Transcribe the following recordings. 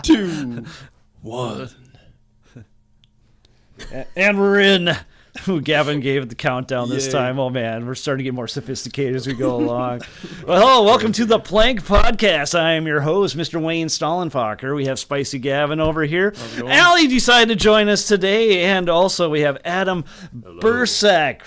2, 1. And we're in. Ooh, Gavin gave the countdown this Yay. time. Oh, man. We're starting to get more sophisticated as we go along. Well, hello. Welcome to the Plank Podcast. I am your host, Mr. Wayne Stallenfacher. We have Spicy Gavin over here. Allie decided to join us today. And also we have Adam Bursack.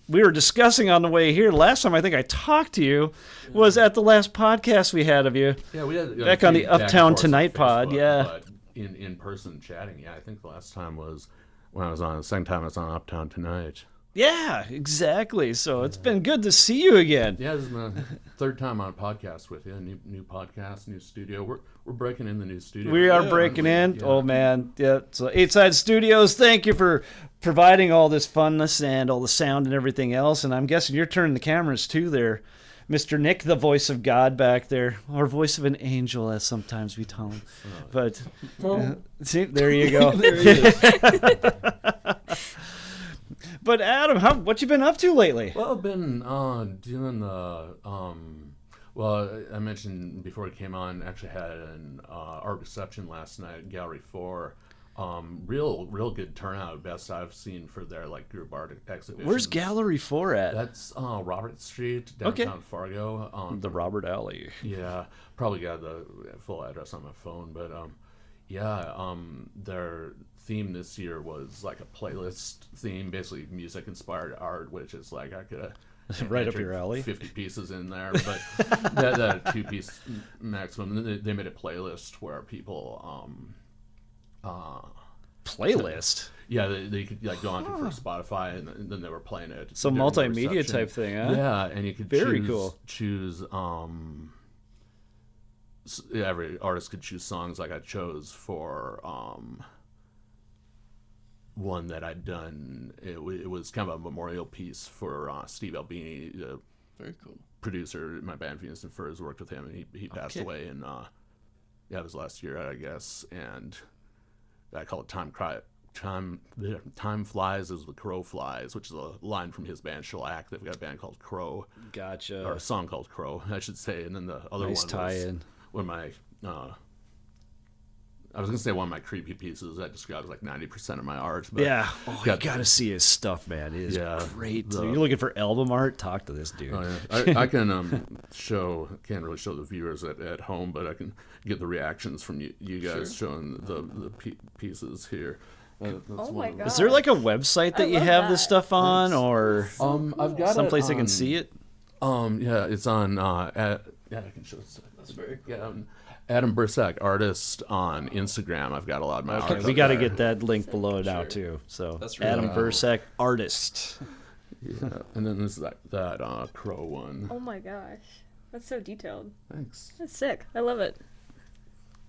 We were discussing on the way here. Last time I think I talked to you was at the last podcast we had of you. Yeah, we had back on the Uptown Tonight pod. Yeah. But in person chatting. Yeah, I think the last time was when I was on. The second time I was on Uptown Tonight. Yeah, exactly. So it's been good to see you again. Yeah, this is my third time on a podcast with you. New podcast, new studio. We're breaking in the new studio. We are breaking in. Yeah. Oh, man. Yeah. So 8 Side Studios, thank you for providing all this funness and all the sound and everything else. And I'm guessing you're turning the cameras too there. Mr. Nick, the voice of God back there, or voice of an angel, as sometimes we tell him. But see, there you go. There he is. But Adam, what you been up to lately? Well, I've been doing the well, I mentioned before we came on, actually had an art reception last night at Gallery 4. Real good turnout, best I've seen for their group art exhibition. Where's Gallery 4 at? That's Robert Street, downtown Fargo. The Robert Alley. Yeah, probably got the full address on my phone, but their theme this year was like a playlist theme, basically music inspired art, which is I could have right up your alley. 50 pieces in there, but that a 2-piece maximum. And they made a playlist where people playlist. Yeah, they could go on for Spotify, and then they were playing it. So multimedia type thing, huh? Yeah, and you could choose. Every artist could choose songs. Like I chose for one that I'd done. It was kind of a memorial piece for Steve Albini, the Very cool producer in my band Venus and Furs. Worked with him, and he passed away in it was last year, I guess. And I call it Time Flies as the Crow Flies, which is a line from his band Shellac. They've got a band called Crow. Gotcha. Or a song called Crow, I should say. And then the other nice one tie-in. was one of my I was going to say one of my creepy pieces that describes 90% of my art. But yeah. Oh, you got to see his stuff, man. It is great. You're looking for album art? Talk to this dude. Oh, yeah. I can can't really show the viewers at home, but I can get the reactions from you guys showing the pieces here. Oh my God. Is there a website that you have this stuff on, or I've got someplace I can see it? Yeah, it's on. I can show it. That's very cool. Yeah, Adam Bursack, artist on Instagram. I've got a lot of my art. Okay, we got to get that link below now too. So That's really Adam cool. Bursack, artist. Yeah, and then there's that crow one. Oh my gosh. That's so detailed. Thanks. That's sick. I love it.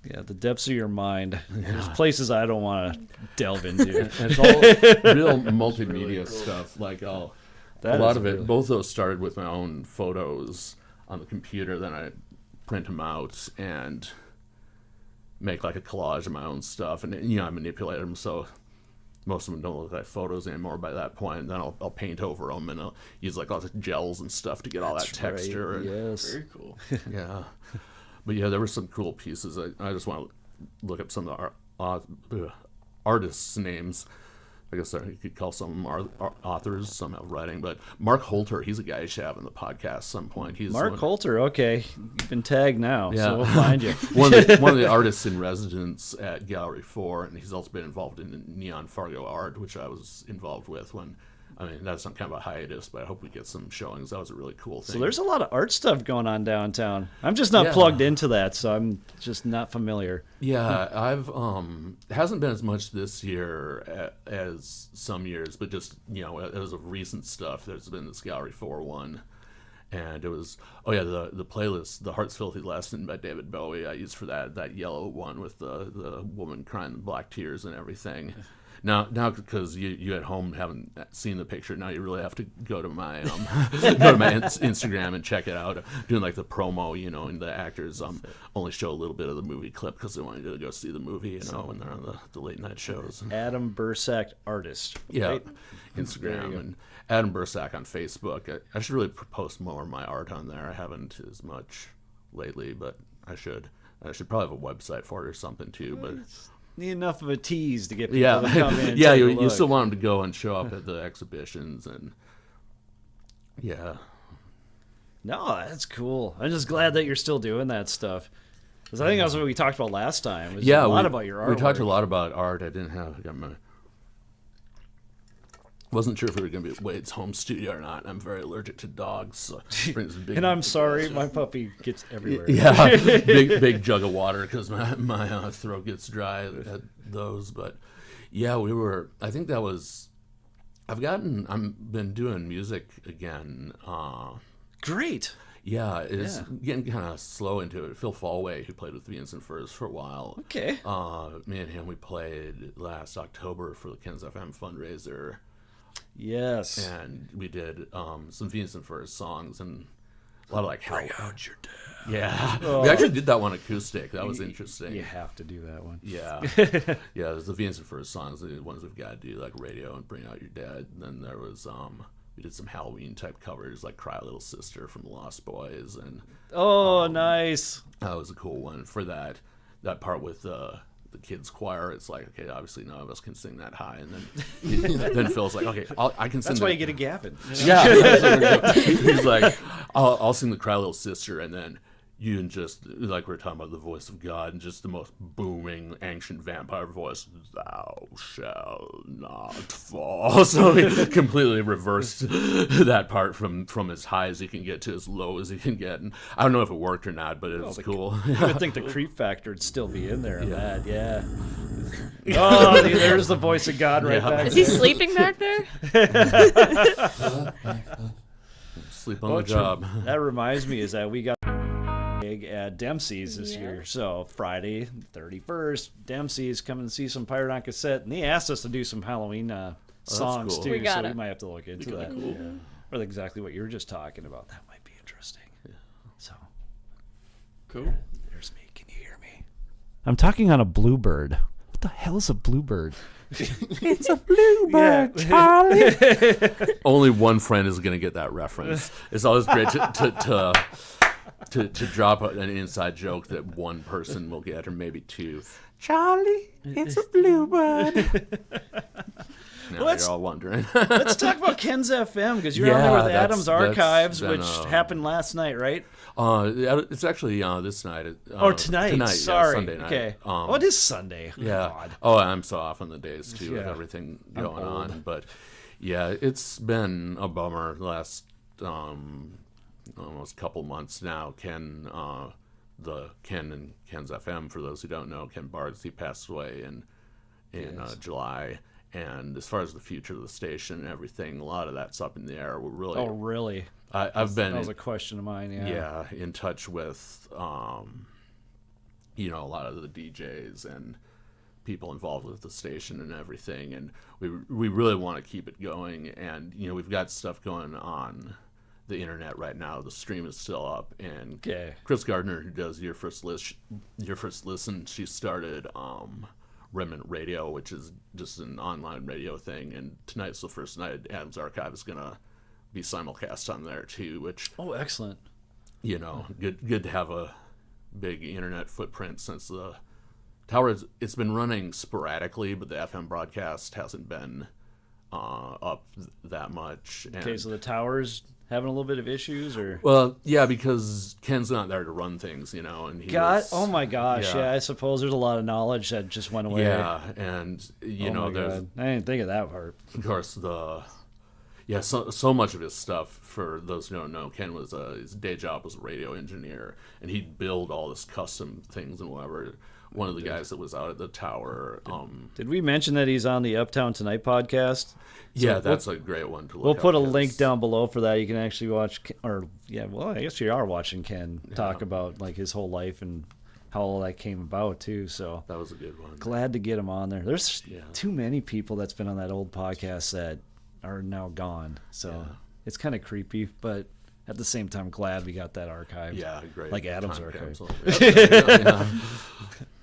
Yeah, the depths of your mind. There's places I don't want to delve into. And it's all real multimedia really cool. stuff. A That lot is of it. really- Both those started with my own photos on the computer. Then I print them out and make a collage of my own stuff. And I manipulate them so most of them don't look like photos anymore by that point. And then I'll paint over them, and I'll use all the gels and stuff to get all that texture. Right. And, Yes. Very cool. yeah. But yeah, there were some cool pieces. I just want to look up some of the artists' names. I guess you could call some authors, some have writing. But Mark Holter, he's a guy you should have on the podcast at some point. He's Mark Holter, okay. You've been tagged now, Yeah. so we'll find you. one of the artists in residence at Gallery 4, and he's also been involved in Neon Fargo Art, which I was involved with that's some kind of a hiatus, but I hope we get some showings. That was a really cool thing. So there's a lot of art stuff going on downtown. I'm just not plugged into that, so I'm just not familiar. Yeah, I've hasn't been as much this year as some years, but just as of recent stuff, there's been this Gallery 4 one, and it was the playlist, The Heart's Filthy Lesson by David Bowie. I used for that yellow one with the woman crying the black tears and everything. Now, because you at home haven't seen the picture, now you really have to go to my Instagram and check it out. Doing the promo, and the actors only show a little bit of the movie clip because they want you to go see the movie, when they're on the late night shows. Adam Bursack, artist. Yeah, right? Instagram and Adam Bursack on Facebook. I should really post more of my art on there. I haven't as much lately, but I should. I should probably have a website for it or something too. But Need enough of a tease to get people to come in. And yeah, take a you look. still want them to go and show up at the exhibitions and yeah. No, that's cool. I'm just glad that you're still doing that stuff. Because I think that's what we talked about last time. Was a lot about your artwork. We talked a lot about art. I got my. Wasn't sure if we were going to be at Wade's home studio or not. I'm very allergic to dogs, so it brings a big. And I'm sorry, my puppy gets everywhere. Yeah, big jug of water because my throat gets dry at those. But yeah, we were. I think that was. I've been doing music again. Great. Yeah, it's getting kind of slow into it. Phil Fallway, who played with Venus and Furs for a while. Okay. Me and him, we played last October for the Ken's FM fundraiser. Yes. And we did some Venus and Furs songs and a lot of like Bring out your dad. Yeah. Oh. We actually did that one acoustic. That was interesting. You have to do that one. Yeah. Yeah, there's the Venus and Furs songs, the ones we've got to do, like Radio and Bring Out Your Dad. And then there was we did some Halloween type covers like Cry Little Sister from the Lost Boys, and Nice. that was a cool one for that part with the kids choir. It's like, okay, obviously none of us can sing that high, and then Phil's like, okay, I can sing. That's why you get a Gavin. Yeah. He's like, I'll sing the Cry Little Sister, and then you and just like we're talking about the voice of God and just the most booming ancient vampire voice, thou shalt not fall. So he completely reversed that part from as high as he can get to as low as he can get. And I don't know if it worked or not, but it was cool. I would think the creep factor would still be in there. Yeah. Oh, there's the voice of God right back Is there. he sleeping back there? Sleep on the job. That reminds me is that we got at Dempsey's this year. So Friday, 31st, Dempsey's come and see some Pirate on Cassette, and they asked us to do some Halloween songs cool. too. We so gotta. we might have to look into that. Cool. Yeah. Or exactly what you were just talking about. That might be interesting. Yeah. So Cool. there's me. Can you hear me? I'm talking on a bluebird. What the hell is a bluebird? It's a bluebird, Charlie. Only one friend is going to get that reference. It's always great to drop an inside joke that one person will get, or maybe two. Charlie, it's a bluebird. Now you're all wondering. Let's talk about Ken's FM, because you're on there with Adam's Archives, been, which happened last night, right? It's actually this night. Tonight. Tonight, Sorry. yeah, Sunday night. Okay. It is Sunday. Yeah. God. Oh, I'm so off on the days too with Yeah. everything going on. But yeah, it's been a bummer the last almost couple months now. Ken and Ken's FM, for those who don't know, Ken Bards, he passed away in July. And as far as the future of the station and everything, a lot of that's up in the air. We're really. Oh, really? I've been. That was a question of mine. Yeah. In touch with, a lot of the DJs and people involved with the station and everything, and we really want to keep it going. And we've got stuff going on the internet right now. The stream is still up, and Chris Gardner, who does Your First Listen, she started Remnant Radio, which is just an online radio thing, and tonight's the first night Adam's Archive is gonna be simulcast on there too, which excellent. Good to have a big internet footprint, since the tower it's been running sporadically, but the FM broadcast hasn't been up that much. Okay, so the tower's having a little bit of issues, or? Well, yeah, because Ken's not there to run things, and he oh my gosh, yeah, I suppose there's a lot of knowledge that just went away. Yeah, and there's I didn't think of that part. Of course, so much of his stuff, for those who don't know, Ken was his day job was a radio engineer, and he'd build all this custom things and whatever. One of the guys that was out at the tower. Did we mention that he's on the Uptown Tonight podcast? Yeah, that's a great one to look. We'll put a link down below for that. You can actually watch, I guess you are watching Ken talk about like his whole life and how all that came about too. So that was a good one. Glad to get him on there. There's too many people that's been on that old podcast that are now gone. So it's kind of creepy, but at the same time, glad we got that archived. Yeah, great. Like Adam's archive.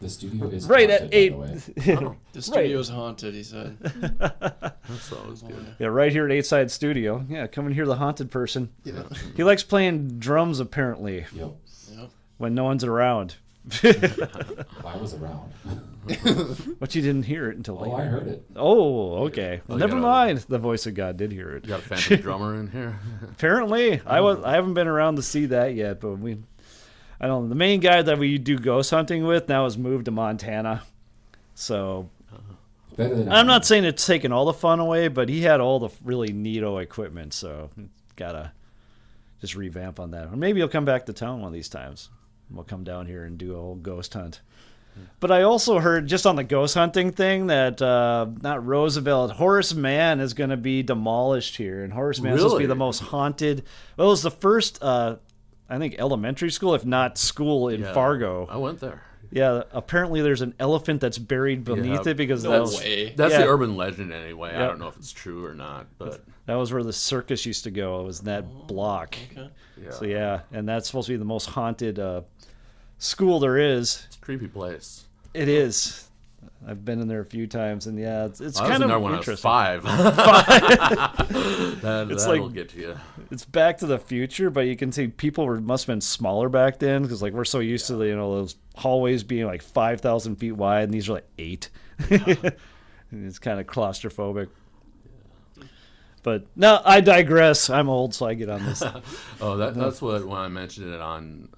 The studio is right haunted, at 8. by the way. The studio's haunted, he said. That's always good. Yeah, right here at 8 Side Studio. Yeah, come and hear the haunted person. Yeah. He likes playing drums, apparently, Yep. Yep. when no one's around. I was around. But you didn't hear it until later. Oh, I heard it. Oh, okay. Well, Oh, you never got a- mind. The voice of God did hear it. You got a phantom drummer in here? Apparently, I haven't been around to see that yet, but I don't know. The main guy that we do ghost hunting with now has moved to Montana. So Better than I'm not saying it's taken all the fun away, but he had all the really neato equipment, so gotta just revamp on that. Or maybe he'll come back to town one of these times. We'll come down here and do a whole ghost hunt. But I also heard, just on the ghost hunting thing, that not Roosevelt, Horace Mann is going to be demolished here. And Horace Mann is supposed to be Really? the most haunted. Well, it was the first, I think, elementary school, if not school, in Yeah, Fargo. I went there. Yeah, apparently there's an elephant that's buried beneath Yeah. it because No that was, way. That's Yeah. the urban legend anyway. I Yep. don't know if it's true or not, but that was where the circus used to go. It was in that block. Okay. yeah. So, yeah, and that's supposed to be the most haunted school there is. It's a creepy place. It is. I've been in there a few times, and yeah, it's I was kind in of there when I was interesting. 5. It's That'll like- get to you. It's Back to the Future, but you can see people must have been smaller back then because like we're so used to those hallways being like 5,000 feet wide, and these are like 8. And it's kind of claustrophobic. But no, I digress. I'm old, so I get on this. Oh, that's what when I mentioned it on,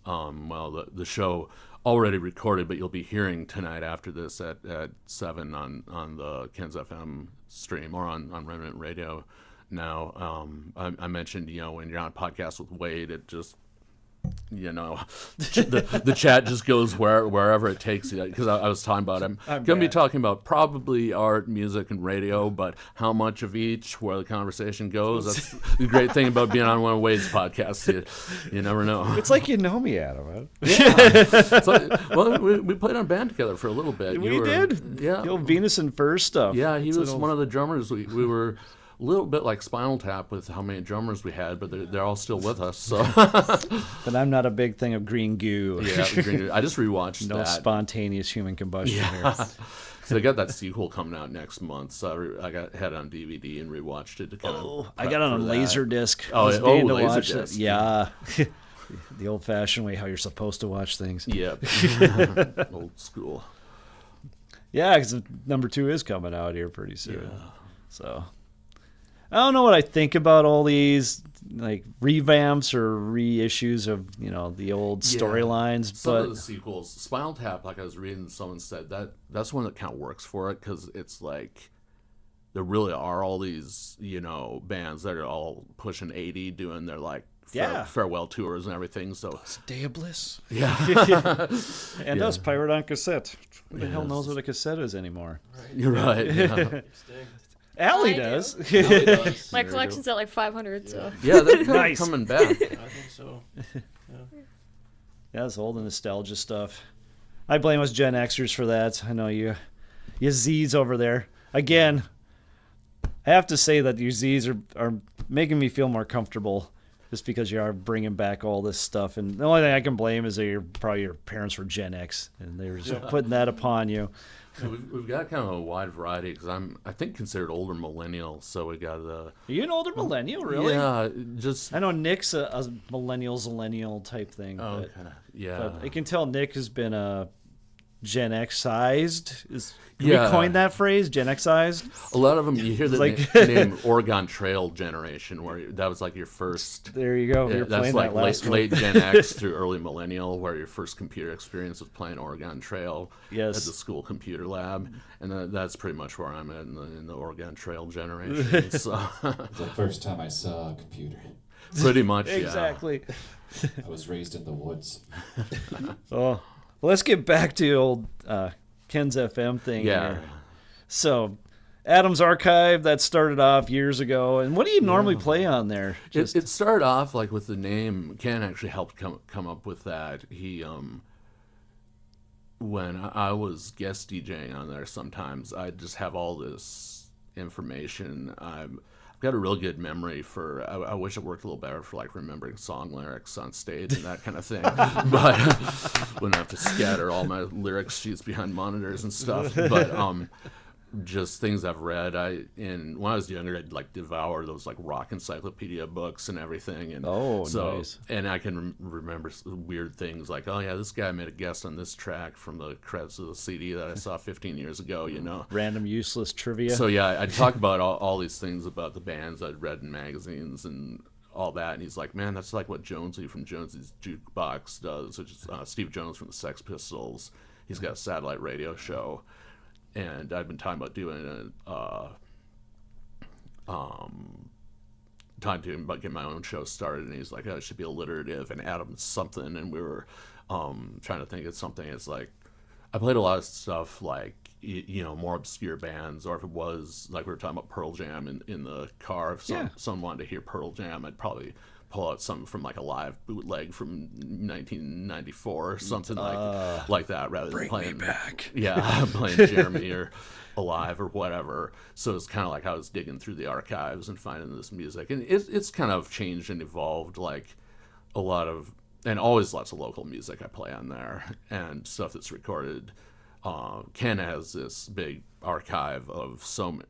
the show already recorded, but you'll be hearing tonight after this at 7 on the Ken's FM stream or on Remnant Radio. Now, I mentioned when you're on a podcast with Wade, it just the chat just goes wherever it takes you. Because I was talking about I'm going to be bad. talking about probably art, music, and radio, but how much of each, where the conversation goes. That's the great thing about being on one of Wade's podcasts. You never know. It's like you know me, Adam. Huh? Well, we played on a band together for a little bit. We did. Yeah. The old Venus and Fur stuff. Yeah, he It's an was old- one of the drummers. We were a little bit like Spinal Tap with how many drummers we had, but they're all still with us. So But I'm not a big thing of green goo. yeah, I just rewatched No that. spontaneous human combustion here. So they got that sequel coming out next month. So I had it on DVD and rewatched it to kind of. I got it on a laser disc. Oh, I was yeah. meaning Oh, to watch Laserdisc. it. Yeah. The old-fashioned way, how you're supposed to watch things. Yep. Old school. Yeah, because number 2 is coming out here pretty soon. So I don't know what I think about all these like revamps or reissues of the old Yeah. storylines, Some of but the sequels, Spinal Tap, like I was reading, someone said that's one that kind of works for it because it's like there really are all these bands that are all pushing 80 doing their like farewell tours and everything. So it's Day of Bliss. yeah, And us pirate on cassette. Who the hell knows what a cassette is anymore? you're right. Yeah, Sting. Allie I do. does. Really does. My collection's at like 500, so. yeah they're kind Nice. of coming back. I think so. Yeah, it's old nostalgia stuff. I blame us Gen Xers for that. I know you Z's over there. Again, I have to say that you Z's are making me feel more comfortable just because you are bringing back all this stuff. And the only thing I can blame is that probably your parents were Gen X, and they're just putting that upon you. So we've got kind of a wide variety because I think considered older millennial. So we got the Are you an older millennial, really? yeah, just I know Nick's a millennial type thing. oh, But, okay. Yeah, but I can tell Nick has been a Gen X-sized. Can Yeah. we coin that phrase, Gen X-sized? a lot of them. You hear the Like- name Oregon Trail generation, where that was like your first. There you go. Yeah, You're that's playing like that last one. late Gen X through early millennial, where your first computer experience was playing Oregon Trail Yes. at the school computer lab, and that's pretty much where I'm at in the Oregon Trail generation. So The first time I saw a computer, pretty much, yeah. Exactly. I was raised in the woods. Oh, well, let's get back to old Ken's FM thing Yeah. here. So, Adam's Archive, that started off years ago. And what do you normally play on there? It started off like with the name. Ken actually helped come up with that. He when I was guest DJing on there, sometimes I just have all this information. I've got a real good memory for. I wish it worked a little better for like remembering song lyrics on stage and that kind of thing. But wouldn't have to scatter all my lyrics sheets behind monitors and stuff. But just things I've read. When I was younger, I'd like devour those like rock encyclopedia books and everything. And nice. And I can remember weird things like, oh yeah, this guy made a guest on this track from the credits of the CD that I saw 15 years ago. Random useless trivia. So yeah, I'd talk about all these things about the bands I'd read in magazines and all that, and he's like, man, that's like what Jonesy from Jonesy's Jukebox does, which is Steve Jones from the Sex Pistols. He's got a satellite radio show, and I'd been talking about doing talking to him about getting my own show started, and he's like, oh, it should be alliterative and add something, and we were trying to think of something. It's like, I played a lot of stuff like, more obscure bands, or if it was like we were talking about Pearl Jam in the car, if someone wanted to hear Pearl Jam, I'd probably pull out something from like a live bootleg from 1994 or something like that, rather than playing back. Playing Jeremy or Alive or whatever. So it's kind of like I was digging through the archives and finding this music, and it's kind of changed and evolved, like a lot of, and always lots of local music I play on there and stuff that's recorded. Ken has this big archive of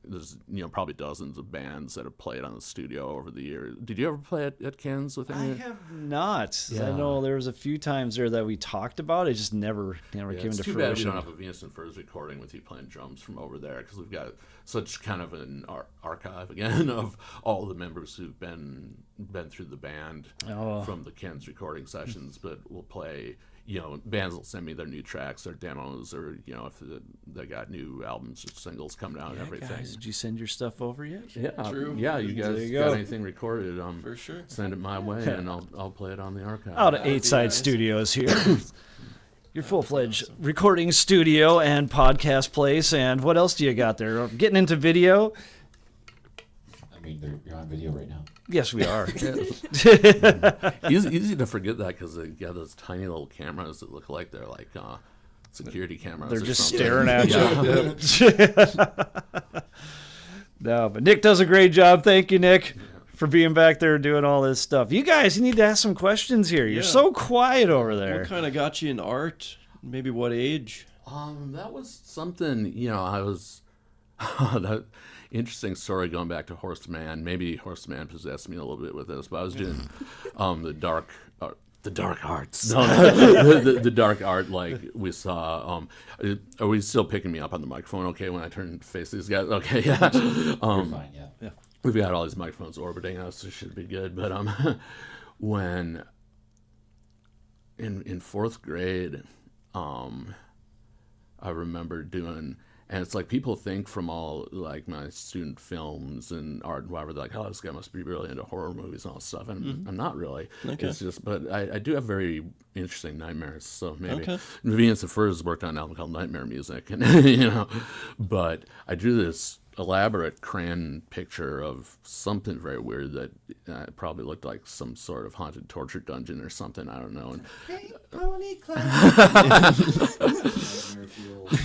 there's probably dozens of bands that have played on the studio over the years. Did you ever play at Ken's with any? I have not. Yeah. I know there was a few times there that we talked about. It just never came into It's too fruition. bad we don't have a Venus and Furs recording with you playing drums from over there, because we've got such kind of an archive again of all the members who've been through the band from the Ken's recording sessions. But we'll play. Bands will send me their new tracks, their demos, or if they got new albums or singles coming out and everything. Guys, did you send your stuff over yet? Yeah, True. Yeah, you guys you got go. anything recorded? For sure. Send it my way, and I'll play it on the archive. Out of Eight Side Studios here. Your full-fledged recording studio and podcast place. And what else do you got there? Getting into video? I mean, you're on video right now. Yes, we are. Easy to forget that, because they got those tiny little cameras that look like they're like security cameras. They're or just something. staring at you. No, but Nick does a great job. Thank you, Nick, for being back there doing all this stuff. You guys, you need to ask some questions here. You're so quiet over there. What kind of got you in art? Maybe what age? That was something, I was that interesting story going back to Horseman. Maybe Horseman possessed me a little bit with this, but I was doing the dark arts. No, the dark art, like we saw. Are we still picking me up on the microphone? Okay, when I turn and face these guys. Okay, yeah. You're fine, yeah. We've got all these microphones orbiting us, so it should be good. But when in fourth grade, I remember doing, and it's like people think from all like my student films and art and whatever, they're like, oh, this guy must be really into horror movies and all this stuff. And I'm not really. Okay. It's just, but I do have very interesting nightmares. So maybe Okay. Venus and Furs worked on an album called Nightmare Music, and but I drew this elaborate crayon picture of something very weird that probably looked like some sort of haunted torture dungeon or something. I don't know. And,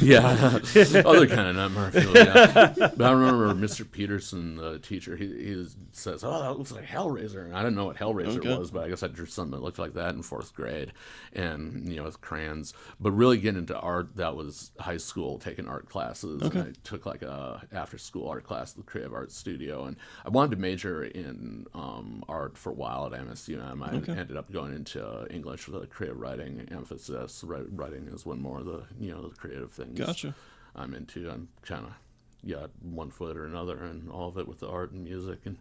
yeah, other kind of nightmare fuel. Yeah. But I remember Mr. Peterson, the teacher. He says, "Oh, that looks like Hellraiser," and I didn't know what Hellraiser was, but I guess I drew something that looked like that in fourth grade, and with crayons. But really getting into art, that was high school, taking art classes. Okay. And I took like a after-school art class at the Creative Arts Studio, and I wanted to major in art for a while at MSUM. I ended up going into English with a creative writing emphasis. Writing is one more of the the creative things Gotcha. I'm into. I'm kind of got one foot or another and all of it with the art and music and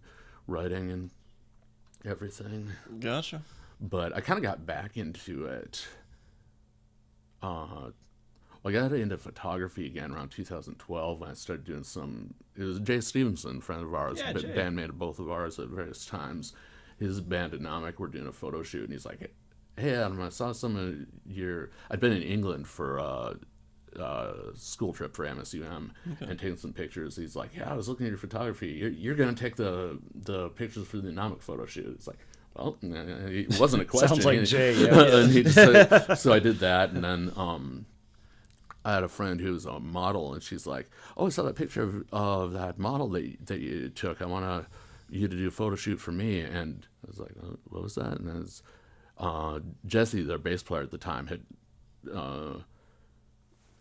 writing and everything. Gotcha. But I kind of got back into it. I got into photography again around 2012 when I started doing some. It was Jay Stevenson, friend of ours, Yeah, Jay. bandmate of both of ours at various times. His band Dynamic were doing a photo shoot, and he's like, "Hey, Adam, I saw some of your." I'd been in England for a school trip for MSUM and taking some pictures. He's like, "Yeah, I was looking at your photography. You're going to take the pictures for the Dynamic photo shoot." It's like, well, it wasn't a question. Sounds like Jay, yeah. And he just said, so I did that, and then I had a friend who was a model, and she's like, "Oh, I saw that picture of that model that you took. I want you to do a photo shoot for me." And I was like, "What was that?" And it was Jesse, their bass player at the time, had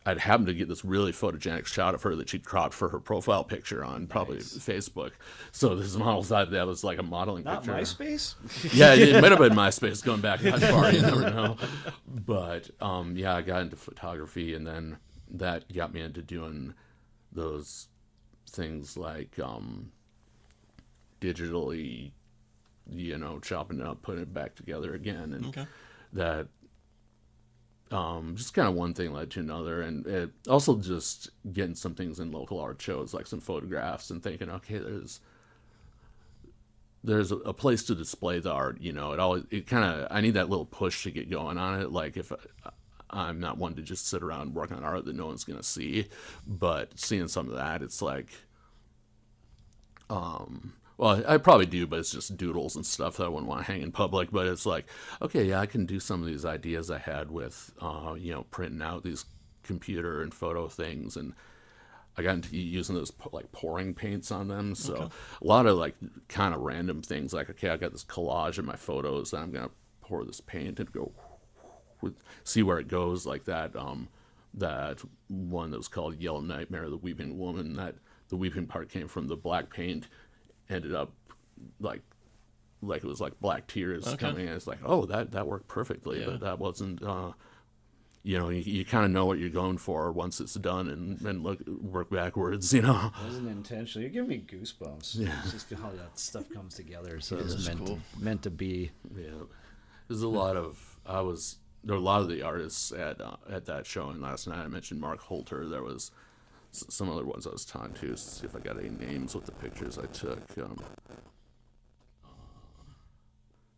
I'd happened to get this really photogenic shot of her that she'd cropped for her profile picture on probably Facebook. So this model thought that was like a modeling Not picture. MySpace? Yeah, it might have been MySpace going back that far. You never know. But yeah, I got into photography, and then that got me into doing those things like digitally, chopping it up, putting it back together again, and that just kind of one thing led to another, and it also just getting some things in local art shows, like some photographs, and thinking, okay, there's a place to display the art. I need that little push to get going on it. Like if I'm not one to just sit around and work on art that no one's gonna see, but seeing some of that, it's like, well, I probably do, but it's just doodles and stuff that I wouldn't want to hang in public. But it's like, okay, yeah, I can do some of these ideas I had with, printing out these computer and photo things, and I got into using those like pouring paints on them. So a lot of like kind of random things, like, okay, I got this collage of my photos, and I'm gonna pour this paint and go see where it goes, like that. That one that was called Yellow Nightmare, the Weeping Woman. That the weeping part came from the black paint. Ended up like it was like black tears coming in. It's like, oh, that worked perfectly, but that wasn't. You kind of know what you're going for once it's done, and work backwards. It wasn't intentional. You're giving me goosebumps. Yeah, it's just how that stuff comes together. So it's meant to be. Yeah, there's a lot of there were a lot of the artists at that showing last night. I mentioned Mark Holter. There was some other ones I was talking to, see if I got any names with the pictures I took.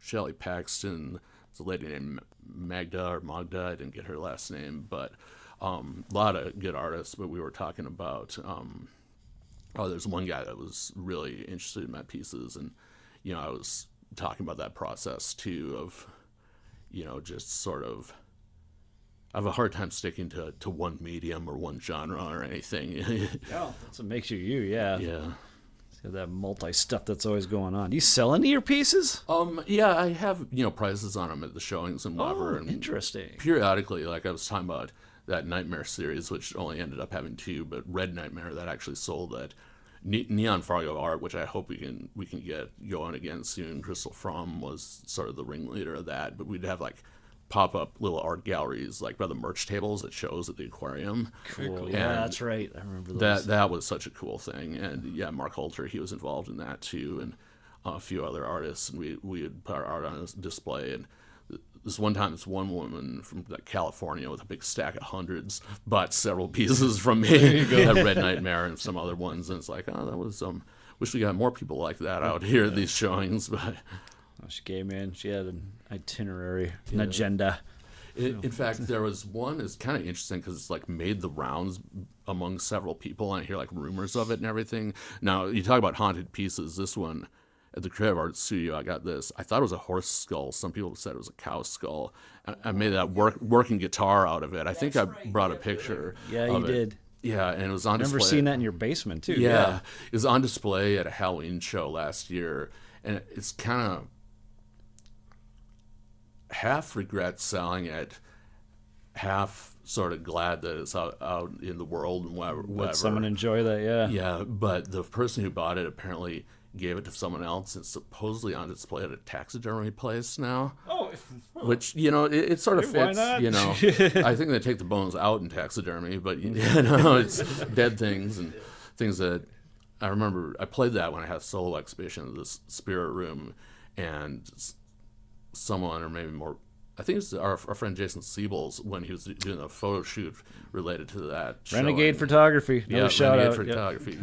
Shelly Paxton, there's a lady named Magda. I didn't get her last name, but a lot of good artists. But we were talking about, there's one guy that was really interested in my pieces, and I was talking about that process too of, just sort of, I have a hard time sticking to one medium or one genre or anything. Yeah, that's what makes you you. Yeah. Yeah. So that multi stuff that's always going on. Do you sell any of your pieces? Yeah, I have prices on them at the showings and whatever. Oh, interesting. Periodically, like I was talking about that Nightmare series, which only ended up having 2, but Red Nightmare that actually sold at Neon Fargo Art, which I hope we can get going again soon. Crystal Fromm was sort of the ringleader of that, but we'd have like pop-up little art galleries like by the merch tables at shows at the aquarium. Cool. Yeah, that's right. I remember those. That was such a cool thing. And yeah, Mark Holter, he was involved in that too, and a few other artists, and we would put our art on a display. And this one time, this one woman from California with a big stack of hundreds bought several pieces from me, that Red Nightmare and some other ones, and it's like, oh, that was wish we got more people like that out here at these showings. But she came in, she had an itinerary, an agenda. In fact, there was one, it's kind of interesting because it's like made the rounds among several people, and I hear like rumors of it and everything. Now, you talk about haunted pieces. This one at the Creative Arts Studio, I got this. I thought it was a horse skull. Some people said it was a cow skull. I made that working guitar out of it. I think I brought a picture. Yeah, you did. Yeah, and it was on display. I remember seeing that in your basement too. Yeah, it was on display at a Halloween show last year, and it's kind of half regret selling it, half sort of glad that it's out in the world and whatever. Let someone enjoy that, yeah. Yeah, but the person who bought it apparently gave it to someone else. It's supposedly on display at a taxidermy place now. Oh, which it sort of fits. Why not? I think they take the bones out in taxidermy, but it's dead things and things that I remember. I played that when I had a solo exhibition at this Spirit Room, and someone, or maybe more, I think it's our friend Jason Siebels, when he was doing a photo shoot related to that Renegade Photography. Yeah, shout Renegade out. Photography.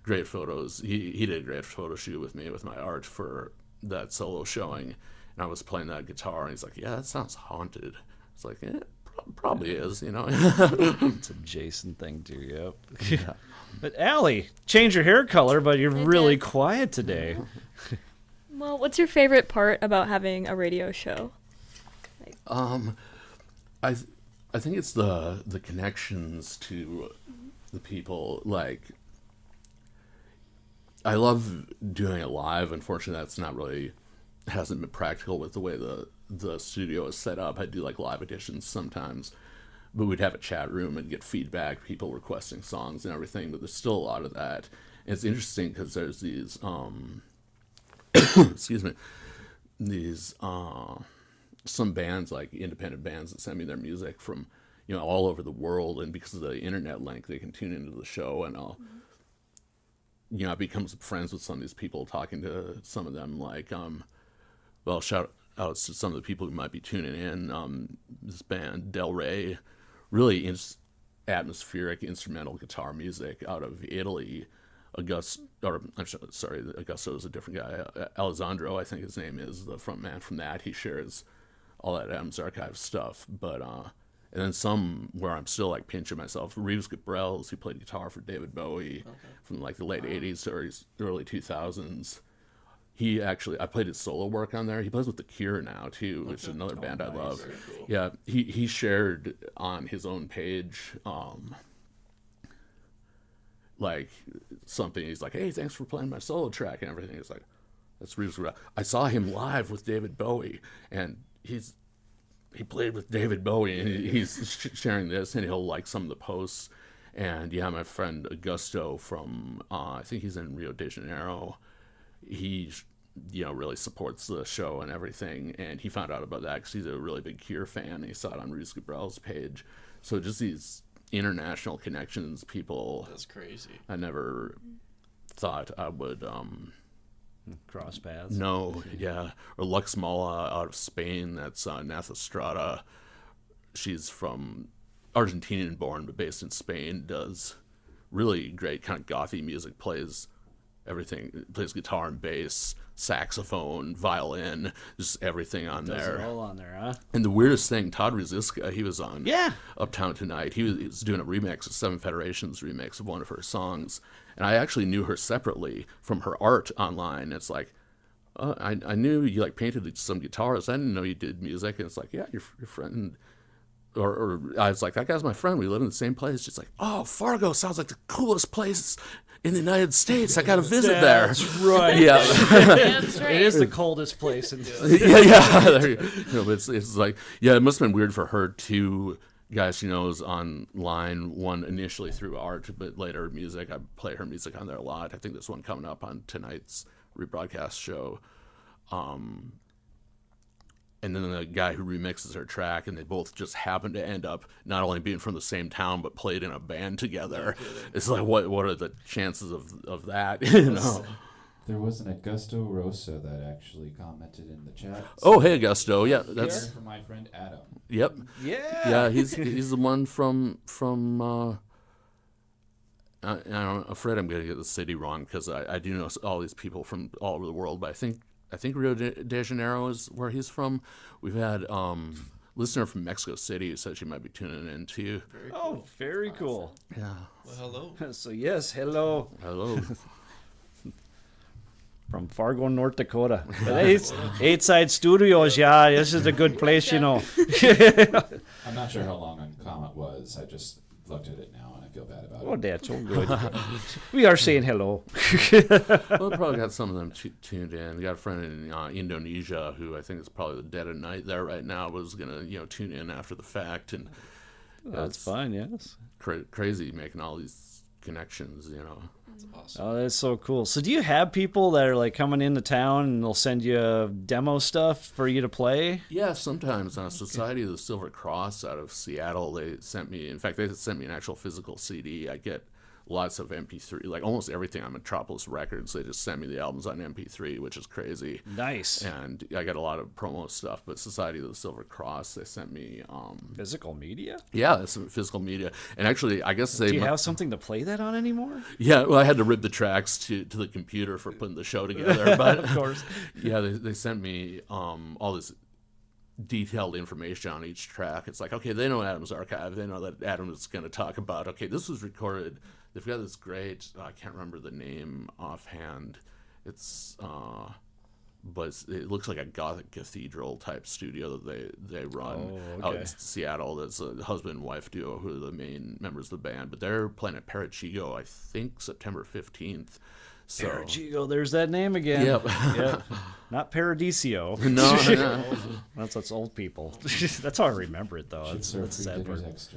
Great photos. He did a great photo shoot with me with my art for that solo showing, and I was playing that guitar, and he's like, yeah, that sounds haunted. It's like, it probably is, It's a Jason thing too, yep. Yeah. But Allie, change your hair color, but you're really quiet today. Well, what's your favorite part about having a radio show? I think it's the connections to the people. Like, I love doing it live. Unfortunately, that's not really hasn't been practical with the way the studio is set up. I do like live editions sometimes, but we'd have a chat room and get feedback, people requesting songs and everything. But there's still a lot of that. And it's interesting because there's these, excuse me, these some bands, like independent bands, that send me their music from all over the world, and because of the internet link, they can tune into the show, and I'll I become friends with some of these people, talking to some of them, like well, shout outs to some of the people who might be tuning in. This band Del Rey, really atmospheric instrumental guitar music out of Italy. Augusto is a different guy. Alessandro, I think his name is, the front man from that. He shares all that Adams Archive stuff. But and then some where I'm still like pinching myself. Reeves Gabrels, who played guitar for David Bowie from like the late '80s or early 2000s. He actually, I played his solo work on there. He plays with The Cure now too, which is another band I love. Cool. Yeah, he shared on his own page. Like something, he's like, "Hey, thanks for playing my solo track," and everything. It's like, that's really. I saw him live with David Bowie, and he played with David Bowie, and he's sharing this, and he'll like some of the posts. And yeah, my friend Augusto from I think he's in Rio de Janeiro. He really supports the show and everything, and he found out about that because he's a really big Cure fan. And he saw it on Reeves Gabrel's page. So just these international connections, people. That's crazy. I never thought I would cross paths. No, yeah. Or Lux Mala out of Spain. That's Nathastrada. She's from Argentinian born but based in Spain. Does really great kind of gothy music. Plays everything. Plays guitar and bass, saxophone, violin, just everything on there. Does it all on there, huh? And the weirdest thing, Todd Rosiska, he was on Yeah. Uptown Tonight. He was doing a remix, a Seven Federations remix of one of her songs. And I actually knew her separately from her art online. It's like, I knew you like painted some guitars. I didn't know you did music. And it's like, yeah, your friend. Or I was like, that guy's my friend. We live in the same place. She's like, oh, Fargo sounds like the coolest place in the United States. I got to visit there. That's right. Yeah. That's right. It is the coldest place in yeah. There but it's like, yeah, it must have been weird for her to, guys she knows online, one initially through art, but later music. I play her music on there a lot. I think there's one coming up on tonight's rebroadcast show. And then the guy who remixes her track, and they both just happen to end up not only being from the same town, but played in a band together. It's like, what are the chances of that? There was an Augusto Rosa that actually commented in the chat. Oh, hey, Augusto. Yeah, that's for my friend Adam. Yep. Yeah. Yeah, he's the one from I'm afraid I'm going to get the city wrong because I do know all these people from all over the world, but I think Rio de Janeiro is where he's from. We've had listener from Mexico City who said she might be tuning in too. Very cool. Oh, very cool. Yeah. Well, hello. So yes, hello Hello. from Fargo, North Dakota. Eight Side Studios. Yeah, this is a good place, you know. I'm not sure how long on comment was. I just looked at it now and I feel bad about Oh, it. that's all good. We are saying hello. Well, probably got some of them tuned in. We got a friend in Indonesia who I think is probably the dead of night there right now, was gonna tune in after the fact, and That's fine. Yes. crazy making all these connections. That's awesome. Oh, that's so cool. So do you have people that are like coming into town and they'll send you demo stuff for you to play? Yeah, sometimes Society of the Silver Cross out of Seattle, they sent me an actual physical CD. I get lots of MP3, like almost everything on Metropolis Records. They just send me the albums on MP3, which is crazy. Nice. And I got a lot of promo stuff, but Society of the Silver Cross, they sent me Physical media? yeah, that's some physical media. And actually, I guess they Do you have something to play that on anymore? yeah, well, I had to rip the tracks to the computer for putting the show together, but Of course. yeah, they sent me all this detailed information on each track. It's like, okay, they know Adam's Archive. They know that Adam is going to talk about, okay, this was recorded. They've got this great, I can't remember the name offhand. It's but it looks like a Gothic cathedral type studio that they run Oh, out okay. in Seattle. That's a husband and wife duo who are the main members of the band. But they're playing at Parachigo, I think September 15th. So Parachigo, there's that name again. Yep. Yep. Not Paradiso. no. That's old people. That's how I remember it, though. Should That's serve the free sad part. dinners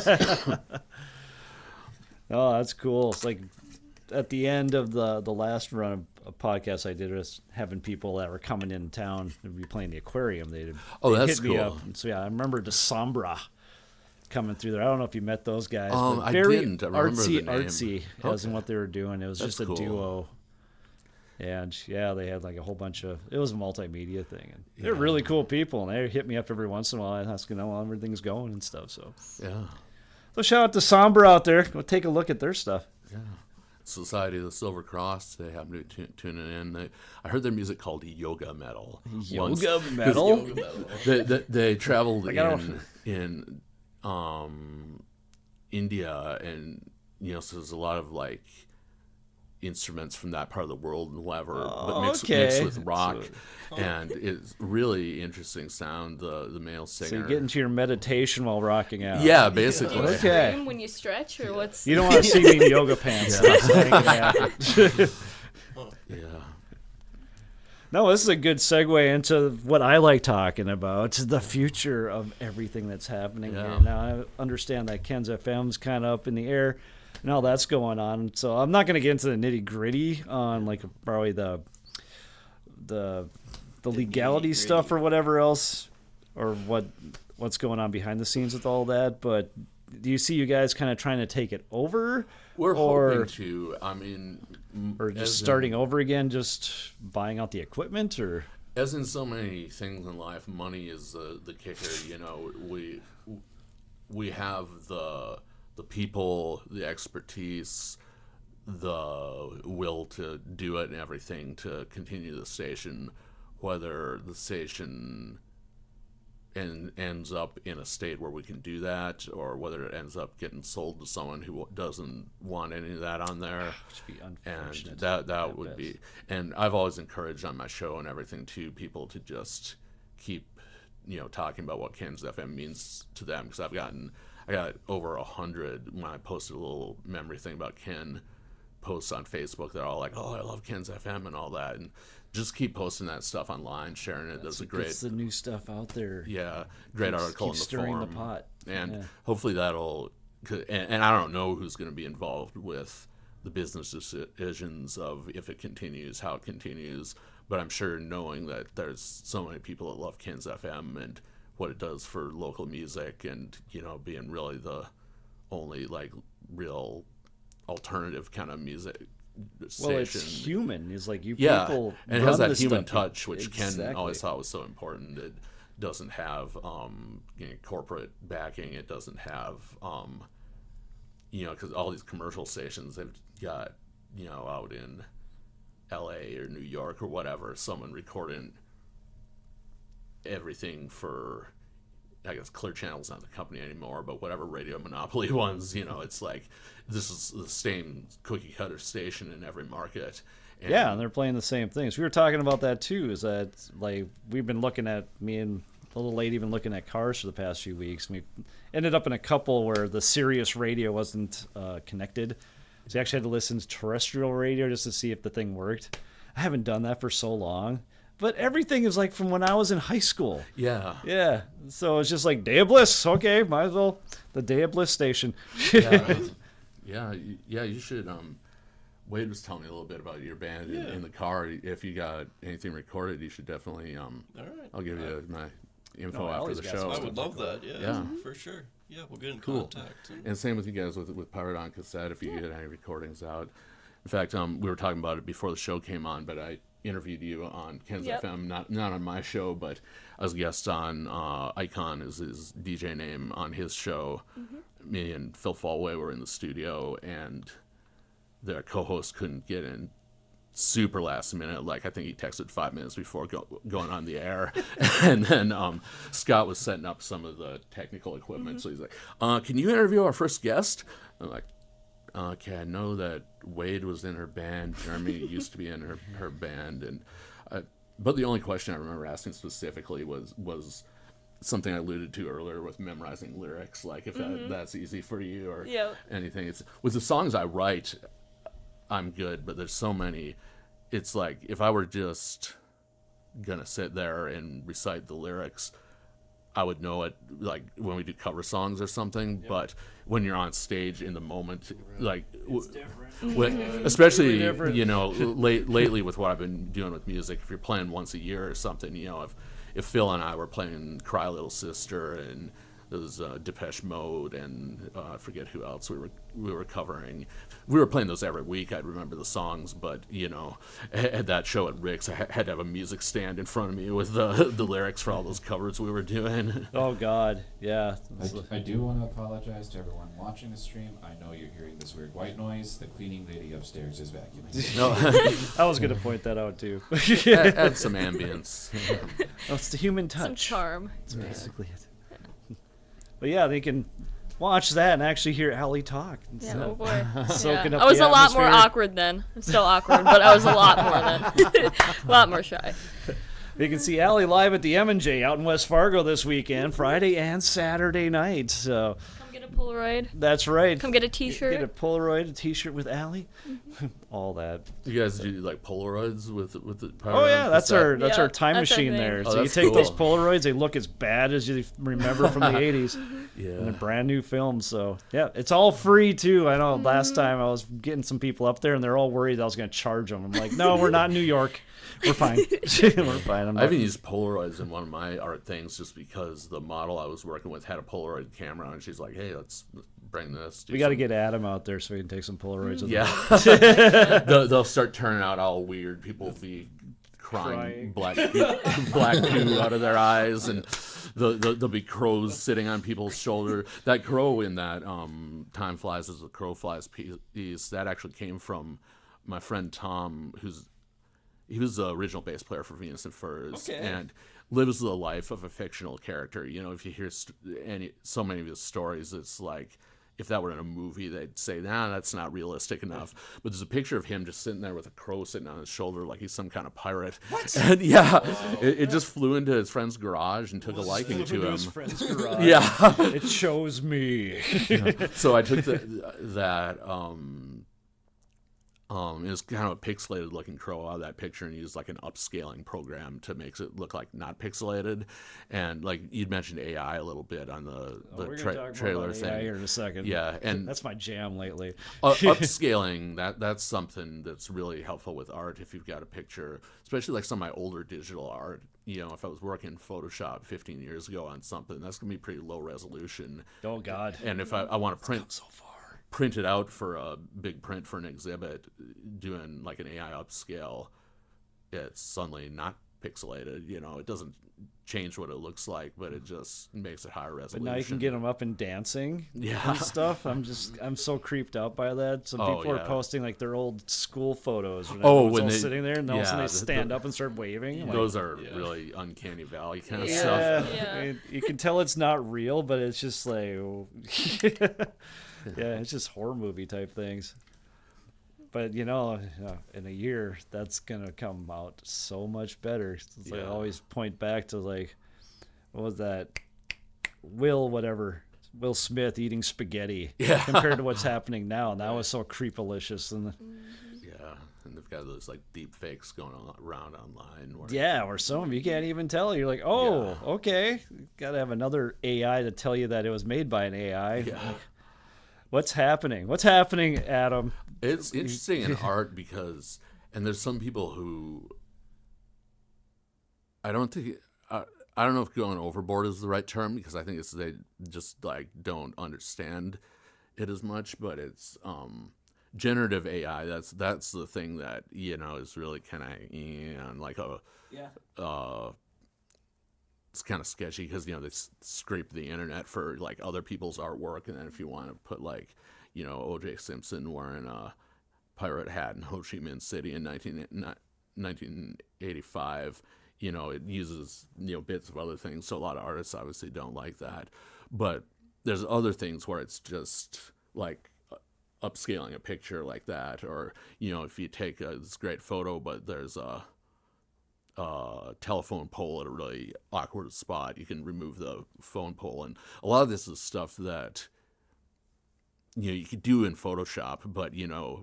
extra. Yep. Oh, that's cool. It's like at the end of the last run of podcasts I did was having people that were coming in town and be playing the aquarium. They'd That's hit me cool. up. And so yeah, I remember Desombra coming through there. I don't know if you met those guys. But I very didn't. I remember the name. artsy as in what they were doing. It was That's just a cool. duo. And yeah, they had like a whole bunch of. It was a multimedia thing, and they're really cool people. And they hit me up every once in a while, asking how everything's going and stuff. So shout out to Sombra out there. Go take a look at their stuff. Society of the Silver Cross. They happen to tune in. I heard their music called yoga metal. once. Yoga metal. They traveled Like, I don't- in India, and so there's a lot of like instruments from that part of the world and whatever, but mixed with rock, and it's really interesting sound. The male singer. So you get into your meditation while rocking out. Yeah, basically. Do you Okay. scream when you stretch, or what's? You don't want to see me in yoga pants. That's not gonna happen. Yeah. No, this is a good segue into what I like talking about, the future of everything that's happening Yeah. here. Now, I understand that Ken's FM's kind of up in the air and all that's going on. So I'm not going to get into the nitty gritty on like probably the legality stuff or whatever else, or what's going on behind the scenes with all that. But do you see you guys kind of trying to take it over? We're or, hoping to. I mean, or just as starting over again, just buying out the equipment, or as in so many things in life, money is the kicker. We have the people, the expertise, the will to do it, and everything to continue the station, whether the station ends up in a state where we can do that, or whether it ends up getting sold to someone who doesn't want any of that on there. just be And unfortunate. that would be, and I've always encouraged on my show and everything too, people to just keep talking about what Ken's FM means to them, because I got over 100 when I posted a little memory thing about Ken posts on Facebook. They're all like, "Oh, I love Ken's FM" and all that, and just keep posting that stuff online, sharing it. There's a great, Gets the new stuff out there. great Keeps- article in keeps the stirring forum, the pot. and Yeah. hopefully that'll. And I don't know who's going to be involved with the business decisions of if it continues, how it continues, but I'm sure knowing that there's so many people that love Ken's FM and what it does for local music, and being really the only like real alternative kind of music station. Well, it's human. It's like you Yeah, people and it has run that this human stuff. touch, which Ken Exactly. always thought was so important. It doesn't have corporate backing. It doesn't have because all these commercial stations they've got out in L.A. or New York or whatever, someone recording everything for, I guess Clear Channel's not the company anymore, but whatever Radio Monopoly ones, it's like this is the same cookie cutter station in every market. And Yeah, and they're playing the same things. We were talking about that too. Is that like we've been looking at, me and the little lady been looking at cars for the past few weeks. And we ended up in a couple where the Sirius radio wasn't connected, so you actually had to listen to terrestrial radio just to see if the thing worked. I haven't done that for so long, but everything is like from when I was in high school. Yeah. Yeah, so it's just like Day of Bliss. Okay, might as well the Day of Bliss station. Yeah, you should. Wade was telling me a little bit about your band in the car. If you got anything recorded, you should definitely. All right. I'll give you my info No, after Ellie's the got show. some I stuff. would love that. Yeah, Yeah. for sure. Yeah, we'll get in Cool. contact. And same with you guys with Pirate on Cassette. If you get any recordings out. In fact, we were talking about it before the show came on, but I interviewed you on Ken's Yep. FM, not on my show, but I was a guest on Icon is his DJ name on his show. Mm-hmm. Me and Phil Fallway were in the studio, and their co-host couldn't get in super last minute. Like, I think he texted 5 minutes before going on the air. And then Scott was setting up some of the technical equipment. So he's like, can you interview our first guest? I'm like, okay, I know that Wade was in her band. Jeremy used to be in her band. And But the only question I remember asking specifically was something I alluded to earlier with memorizing lyrics, like if that's easy for you or anything. It's with the songs I write, I'm good, but there's so many. It's like if I were just gonna sit there and recite the lyrics, I would know it, like when we do cover songs or something. But when you're on stage in the moment, like especially lately with what I've been doing with music, if you're playing once a year or something, if Phil and I were playing Cry Little Sister and there was Depeche Mode and I forget who else we were covering. We were playing those every week. I'd remember the songs, but at that show at Rick's, I had to have a music stand in front of me with the lyrics for all those covers we were doing. Oh God, yeah. I do want to apologize to everyone watching the stream. I know you're hearing this weird white noise. The cleaning lady upstairs is vacuuming. No, I was gonna point that out too. add some ambience. Oh, it's the human touch. Some charm. That's basically it. But yeah, they can watch that and actually hear Allie talk. Yeah, oh boy. Soaking up I was the a lot more atmosphere. awkward then. I'm still awkward, but I was a lot more then. A lot more shy. You can see Allie live at the M&J out in West Fargo this weekend, Friday and Saturday night. So Come get a Polaroid. that's right. Come get a T-shirt. Get a Polaroid, a T-shirt with Allie, all that. You guys do like Polaroids with the Oh yeah, that's our Yeah, time that's our machine thing. there. Oh, So you that's take cool. those Polaroids, they look as bad as you remember from the 80s. Yeah. And a brand new film. So yeah, it's all free too. I know last time I was getting some people up there and they're all worried I was going to charge them. I'm like, no, we're not in New York. We're fine. We're fine. I even used Polaroids in one of my art things just because the model I was working with had a Polaroid camera and she's like, hey, let's bring this. We got to get Adam out there so we can take some Polaroids. Of Yeah. They'll start turning out all weird. People will be crying black goo out of their eyes, and there'll be crows sitting on people's shoulder. That crow in that Time Flies as the Crow Flies piece, that actually came from my friend Tom, he was the original bass player for Venus and Furs, and lives the life of a fictional character. If you hear so many of his stories, it's like if that were in a movie, they'd say, nah, that's not realistic enough. But there's a picture of him just sitting there with a crow sitting on his shoulder like he's some kind of pirate. What? And it just flew into his friend's garage and took a liking to him. His friend's garage. Yeah. It shows me. So I took that it was kind of a pixelated looking crow out of that picture and used like an upscaling program to make it look like not pixelated. And like you'd mentioned AI a little bit on the We're gonna talk trailer more about thing. AI here in a second. Yeah, and that's my jam lately. Upscaling, that's something that's really helpful with art. If you've got a picture, especially like some of my older digital art, if I was working in Photoshop 15 years ago on something, that's gonna be pretty low resolution. Oh God. And if I want to print it out for a big print for an exhibit, doing like an AI upscale, it's suddenly not pixelated. It doesn't change what it looks like, but it just makes it higher resolution. But now you can get them up and dancing Yeah. and stuff. I'm so creeped out by that. Some Oh, people are yeah. posting like their old school photos. When Oh, everyone's when all they- sitting there and all of a sudden yeah, they stand up and start waving. I'm like, Those are really uncanny valley kind of yeah, stuff. Yeah. I mean, you can tell it's not real, but it's just like, yeah, it's just horror movie type things. But in a year, that's gonna come out so much better. It's like I Yeah. always point back to like, what was that? Will Smith eating spaghetti compared to what's happening now, and that was so creepalicious. And Yeah, and they've got those like deep fakes going around online. where some of you can't even tell. You're like, oh, okay, got to have another AI to tell you that it was made by an AI. Yeah. Like, what's happening? What's happening, Adam? It's interesting in art because, and there's some people who, I don't know if going overboard is the right term, because I think they just like don't understand it as much, but it's generative AI. That's the thing that is really kind of like it's kind of sketchy because they scrape the internet for like other people's artwork, and then if you want to put like O.J. Simpson wearing a pirate hat in Ho Chi Minh City in 1985, it uses bits of other things. So a lot of artists obviously don't like that, but there's other things where it's just like upscaling a picture like that, or if you take this great photo but there's a telephone pole at a really awkward spot, you can remove the phone pole. And a lot of this is stuff that you could do in Photoshop, but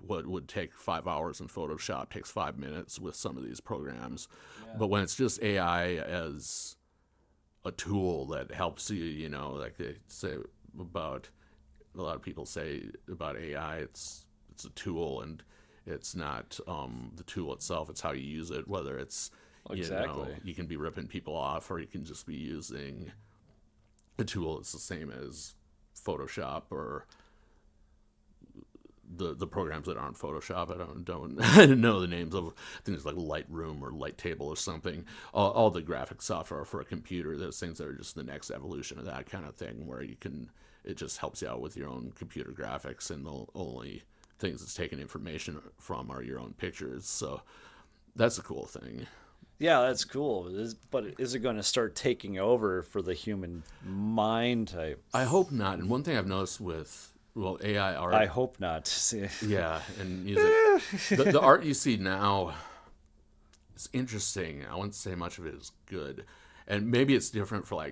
what would take 5 hours in Photoshop takes 5 minutes with some of these programs. But when it's just AI as a tool that helps you, like they say about, a lot of people say about AI, it's a tool, and it's not the tool itself, it's how you use it, whether it's Exactly. you can be ripping people off, or you can just be using a tool that's the same as Photoshop or the programs that aren't Photoshop. I don't know the names of things like Lightroom or Lighttable or something. All the graphic software for a computer, those things that are just the next evolution of that kind of thing, where it just helps you out with your own computer graphics, and the only things it's taking information from are your own pictures. So that's a cool thing. Yeah, that's cool. But is it going to start taking over for the human mind type? I hope not. And one thing I've noticed with AI art, I hope not. yeah, and music, the art you see now, it's interesting. I wouldn't say much of it is good, and maybe it's different for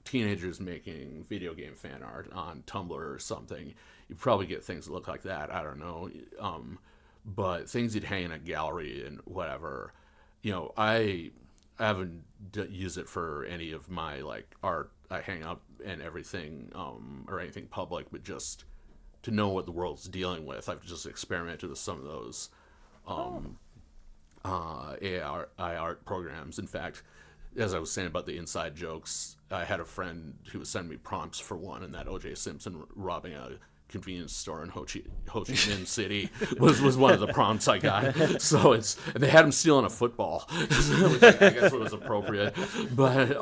teenagers making video game fan art on Tumblr or something. You probably get things that look like that. I don't know, but things you'd hang in a gallery and whatever. I haven't used it for any of my art I hang up and everything, or anything public, but just to know what the world's dealing with. I've just experimented with some of those AI art programs. In fact, as I was saying about the inside jokes, I had a friend who was sending me prompts for one, and that O.J. Simpson robbing a convenience store in Ho Chi Minh City was one of the prompts I got. So and they had him stealing a football, which I guess was appropriate. But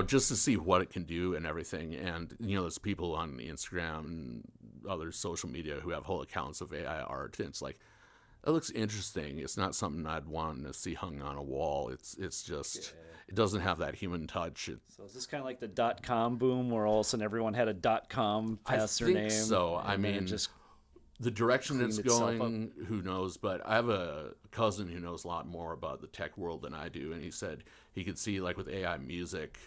just to see what it can do and everything. And there's people on Instagram and other social media who have whole accounts of AI art, and it's like, that looks interesting. It's not something I'd want to see hung on a wall. It's just it doesn't have that human touch. So is this kind of like the .com boom, where all of a sudden everyone had a .com past their name? So. I mean, just the direction it's going, up. who knows? But I have a cousin who knows a lot more about the tech world than I do, and he said he could see, with AI music,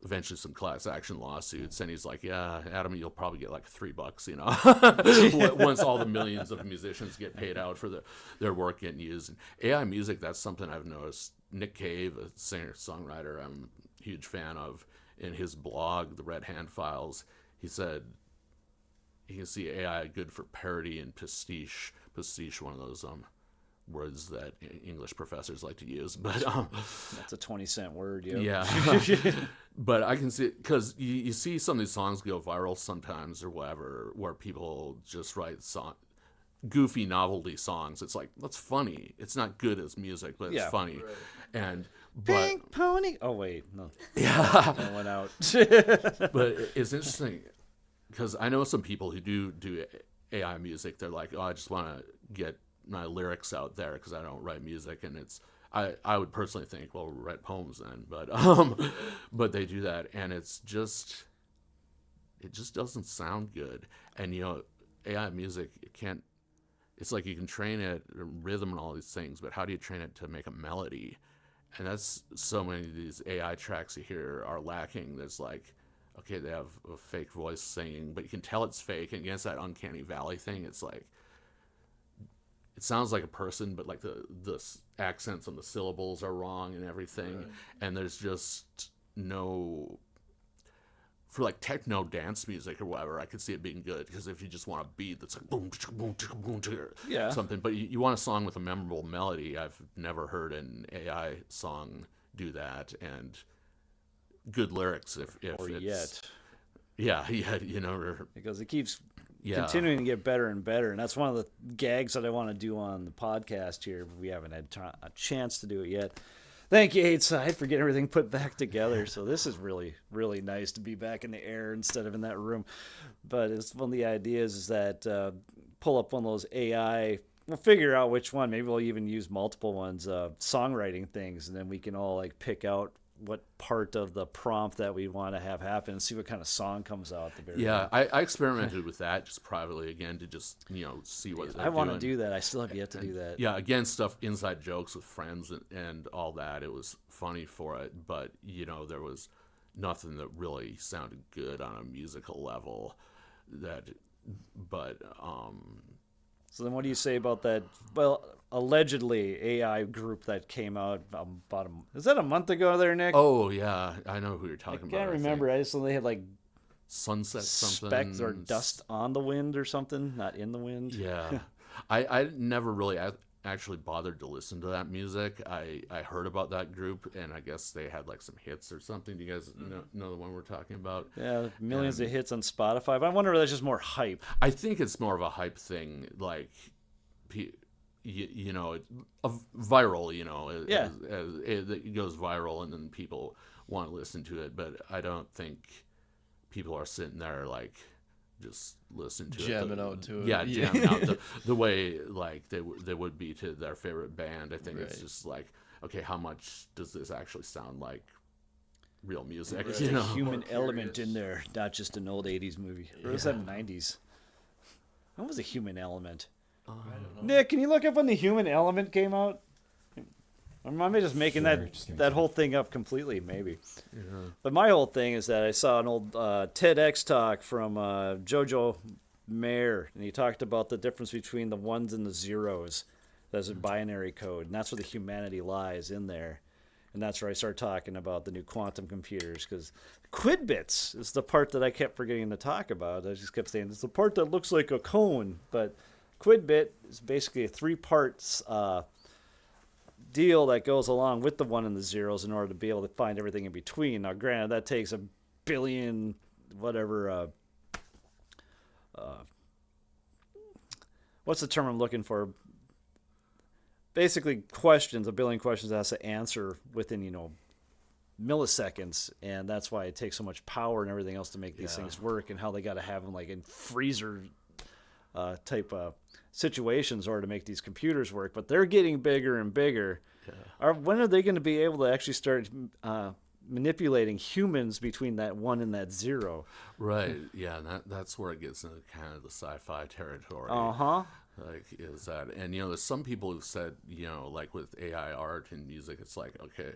eventually some class action lawsuits, and he's like, yeah, Adam, you'll probably get $3, once all the millions of musicians get paid out for their work getting used. And AI music, that's something I've noticed. Nick Cave, a singer-songwriter I'm a huge fan of, in his blog, The Red Hand Files, he said he can see AI good for parody and pastiche, one of those words that English professors like to use, but that's a 20-cent word. Yeah. But I can see it, because you see some of these songs go viral sometimes or whatever, where people just write goofy novelty songs. It's like, that's funny. It's not good as music, but it's funny. Right. Pink pony. Oh wait, no. Yeah, that went out. But it's interesting, because I know some people who do AI music. They're like, oh, I just want to get my lyrics out there because I don't write music, and I would personally think, well, write poems then, but they do that, and it just doesn't sound good. And AI music, it's like you can train it, rhythm and all these things, but how do you train it to make a melody? And that's so many of these AI tracks you hear are lacking. There's like, okay, they have a fake voice singing, but you can tell it's fake, and against that uncanny valley thing, it's like, it sounds like a person, but the accents on the syllables are wrong and everything. Right. And there's just no, for techno dance music or whatever, I could see it being good, because if you just want a beat that's like boom, boom, boom, something, but you want a song with a memorable melody. I've never heard an AI song do that, and good lyrics if or it's yet. Yeah, because it keeps continuing to get better and better, and that's one of the gags that I want to do on the podcast here. We haven't had a chance to do it yet. Thank you, 8Side, for getting everything put back together. So this is really, really nice to be back in the air instead of in that room. But it's one of the ideas is that pull up one of those AI. We'll figure out which one. Maybe we'll even use multiple ones, songwriting things, and then we can all pick out what part of the prompt that we want to have happen and see what kind of song comes out at the very Yeah, end. I experimented with that just privately again to just see what I want to do that. I still have yet to do that. Yeah, again, stuff, inside jokes with friends and all that. It was funny for it, but there was nothing that really sounded good on a musical level. So then what do you say about that, well, allegedly AI group that came out is that a month ago there, Nick? Oh yeah, I know who you're I talking about. can't remember. I just know they had like Sunset something. specks or dust on the wind or something, not in the wind. Yeah, I never really actually bothered to listen to that music. I heard about that group, and I guess they had like some hits or something. Do you guys know the one we're talking about? Yeah, millions of hits on Spotify. But I wonder if that's just more hype. I think it's more of a hype thing, like, viral. Yeah. As it goes viral, and then people want to listen to it. But I don't think people are sitting there like just listen to Jamming out to it. Yeah, jamming out the way like they would be to their favorite band. I think it's Right. just like, okay, how much does this actually sound like real music? Right. There's a human More element curious. in there, not just an old 80s movie. Or was that 90s? When was a human element? I don't know. Nick, can you look up when the human element came out? Or am I just making Sure, just give me that time. whole thing up completely? Maybe. Yeah. But my whole thing is that I saw an old TEDx talk from Jojo Mayer, and he talked about the difference between the ones and the zeros. That's a binary code, and that's where the humanity lies in there. And that's where I started talking about the new quantum computers, because quid bits is the part that I kept forgetting to talk about. I just kept saying it's the part that looks like a cone, but quid bit is basically a 3 parts deal that goes along with the 1 and the zeros in order to be able to find everything in between. Now, granted, that takes a billion, whatever, what's the term I'm looking for? Basically, a billion questions that has to answer within, milliseconds, and that's why it takes so much power and everything else to make these Yeah. things work, and how they got to have them like in freezer type situations in order to make these computers work. But they're getting bigger and bigger. Yeah. When are they going to be able to actually start manipulating humans between that 1 and that 0? Right. Yeah, and that's where it gets into kind of the sci-fi territory. Uh-huh. Like, is that, and there's some people who've said, like with AI art and music, it's like, okay,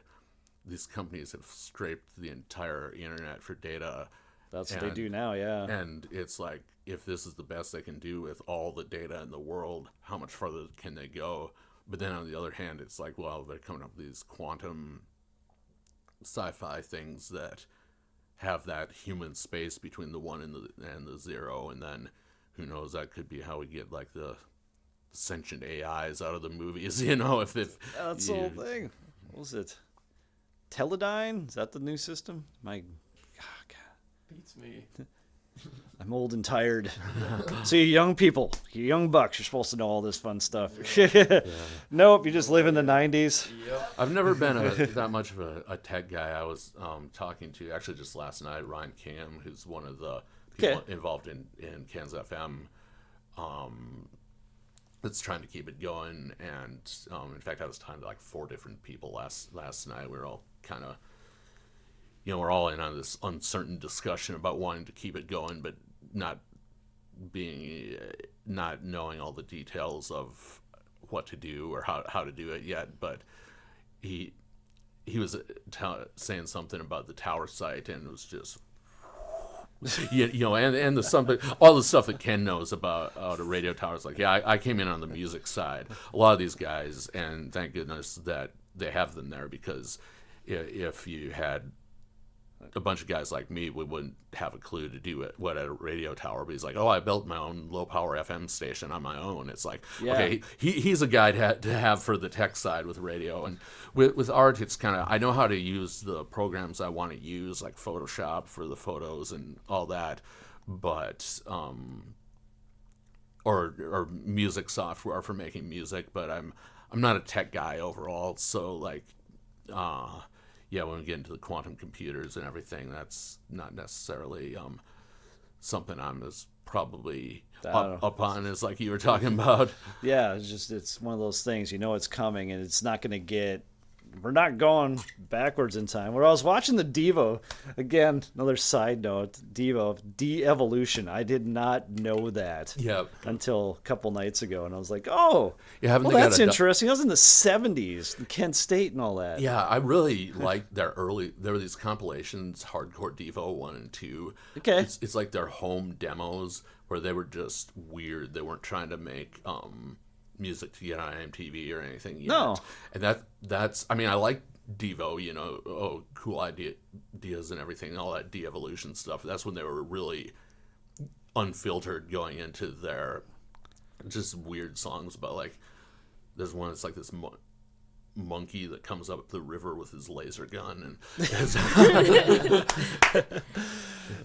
these companies have scraped the entire internet for data. That's what they do now, yeah. And it's like, if this is the best they can do with all the data in the world, how much further can they go? But then on the other hand, it's like, well, they're coming up with these quantum sci-fi things that have that human space between the 1 and the 0, and then who knows, that could be how we get like the sentient AIs out of the movies, if That's the whole thing. What was it? Teledyne? Is that the new system? God. Beats me. I'm old and tired. So you young people, you young bucks, you're supposed to know all this fun stuff. Nope, you just live in the 90s. Yep. I've never been that much of a tech guy. I was talking to, actually just last night, Ryan Cam, who's one of the people involved in Kansas FM, that's trying to keep it going. And in fact, I was talking to like 4 different people last night. We were all kind of, we're all in on this uncertain discussion about wanting to keep it going, but not knowing all the details of what to do or how to do it yet. But he was saying something about the tower site, and it was just and all the stuff that Ken knows about a radio tower is like, yeah, I came in on the music side. A lot of these guys, and thank goodness that they have them there, because if you had a bunch of guys like me, we wouldn't have a clue to do what at a radio tower. But he's like, oh, I built my own low power FM station on my own. It's like, okay, he's a guy to have for the tech side with radio. And with art, it's kind of, I know how to use the programs I want to use, like Photoshop for the photos and all that, but or music software for making music. But I'm not a tech guy overall. So like, when we get into the quantum computers and everything, that's not necessarily something I'm as probably up on as like you were talking about. Yeah, it's one of those things, it's coming, and it's not going to get we're not going backwards in time. When I was watching the Devo, again, another side note, Devo, de-evolution. I did not know that until a couple nights ago, and I was like, oh, well, that's interesting. I was in the 70s, Kent State and all that. Yeah, I really like their early, there were these compilations, Hardcore Devo 1 and 2. Okay. It's like their home demos where they were just weird. They weren't trying to make music to get on MTV or anything yet. No. And that's I mean, I like Devo, you know, cool ideas and everything, all that de-evolution stuff. That's when they were really unfiltered, going into their just weird songs about, like, there's one that's like this monkey that comes up the river with his laser gun, and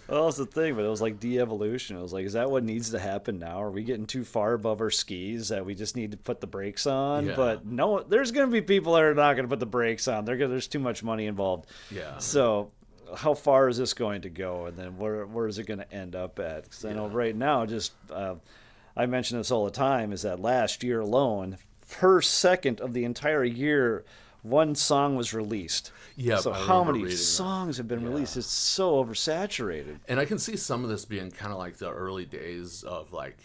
Well, that's the thing, but it was like de-evolution. It was like, is that what needs to happen now? Are we getting too far above our skis that we just need to put the brakes on? Yeah. But no, there's going to be people that are not going to put the brakes on. There's too much money involved. Yeah. So how far is this going to go? And then where is it going to end up at? Because I know right now, just I mention this all the time, is that last year alone, per second of the entire year, one song was released. Yeah. So how many songs have been released? It's so oversaturated. And I can see some of this being kind of like the early days of like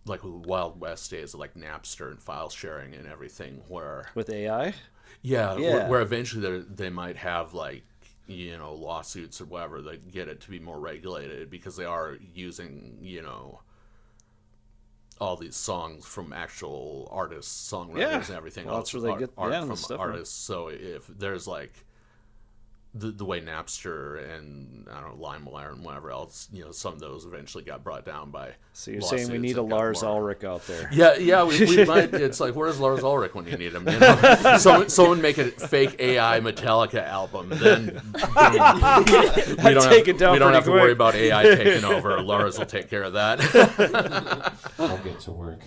Wild West days of like Napster and file sharing and everything, where With AI? where eventually they might have, like, you know, lawsuits or whatever that get it to be more regulated, because they are using, you know, all these songs from actual artists, songwriters, and everything. Well, that's where they get art the from stuff artists. So if there's like the way Napster and I don't know, LimeWire and whatever else, you know, some of those eventually got brought down by. So you're saying we need a Lars Ulrich out there? Yeah, we might. It's like, where's Lars Ulrich when you need him? You know? someone make a fake AI Metallica album, then we don't have to worry about AI taking over. Lars will take care of that. I'll get to work.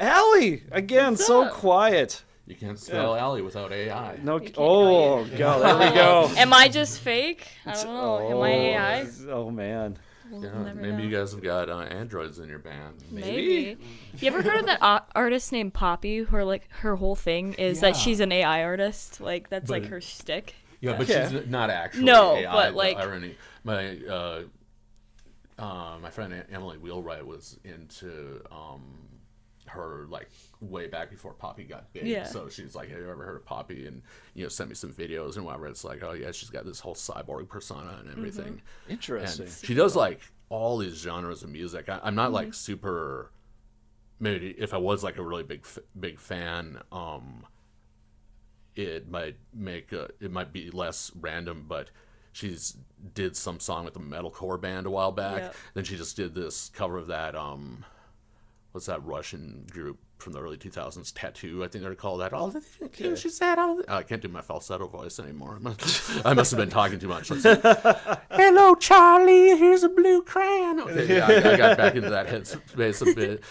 Allie, again, so quiet. You can't spell Allie without AI. No. Oh God, there we go. Am I just fake? I don't know. Am I AI? Oh man. Maybe you guys have got androids in your band. Maybe. You ever heard of that artist named Poppy, who like her whole thing is that she's an AI artist? Like that's like her shtick. Yeah, but she's not actually no, AI. but like irony. My friend Emily Wheelwright was into her like way back before Poppy got big. Yeah. So she's like, have you ever heard of Poppy? And, you know, sent me some videos and whatever. It's like, oh yeah, she's got this whole cyborg persona and everything. Interesting. And she does like all these genres of music. I'm not like super. Maybe if I was like a really big fan, it might be less random, but she's did some song with a metalcore band a while back. Yep. Then she just did this cover of that what's that Russian group from the early 2000s, Tattoo, I think they're called that. All the things she said. I can't do my falsetto voice anymore. I must have been talking too much. Hello, Charlie. Here's a blue crayon. Okay, yeah, I got back into that headspace a bit.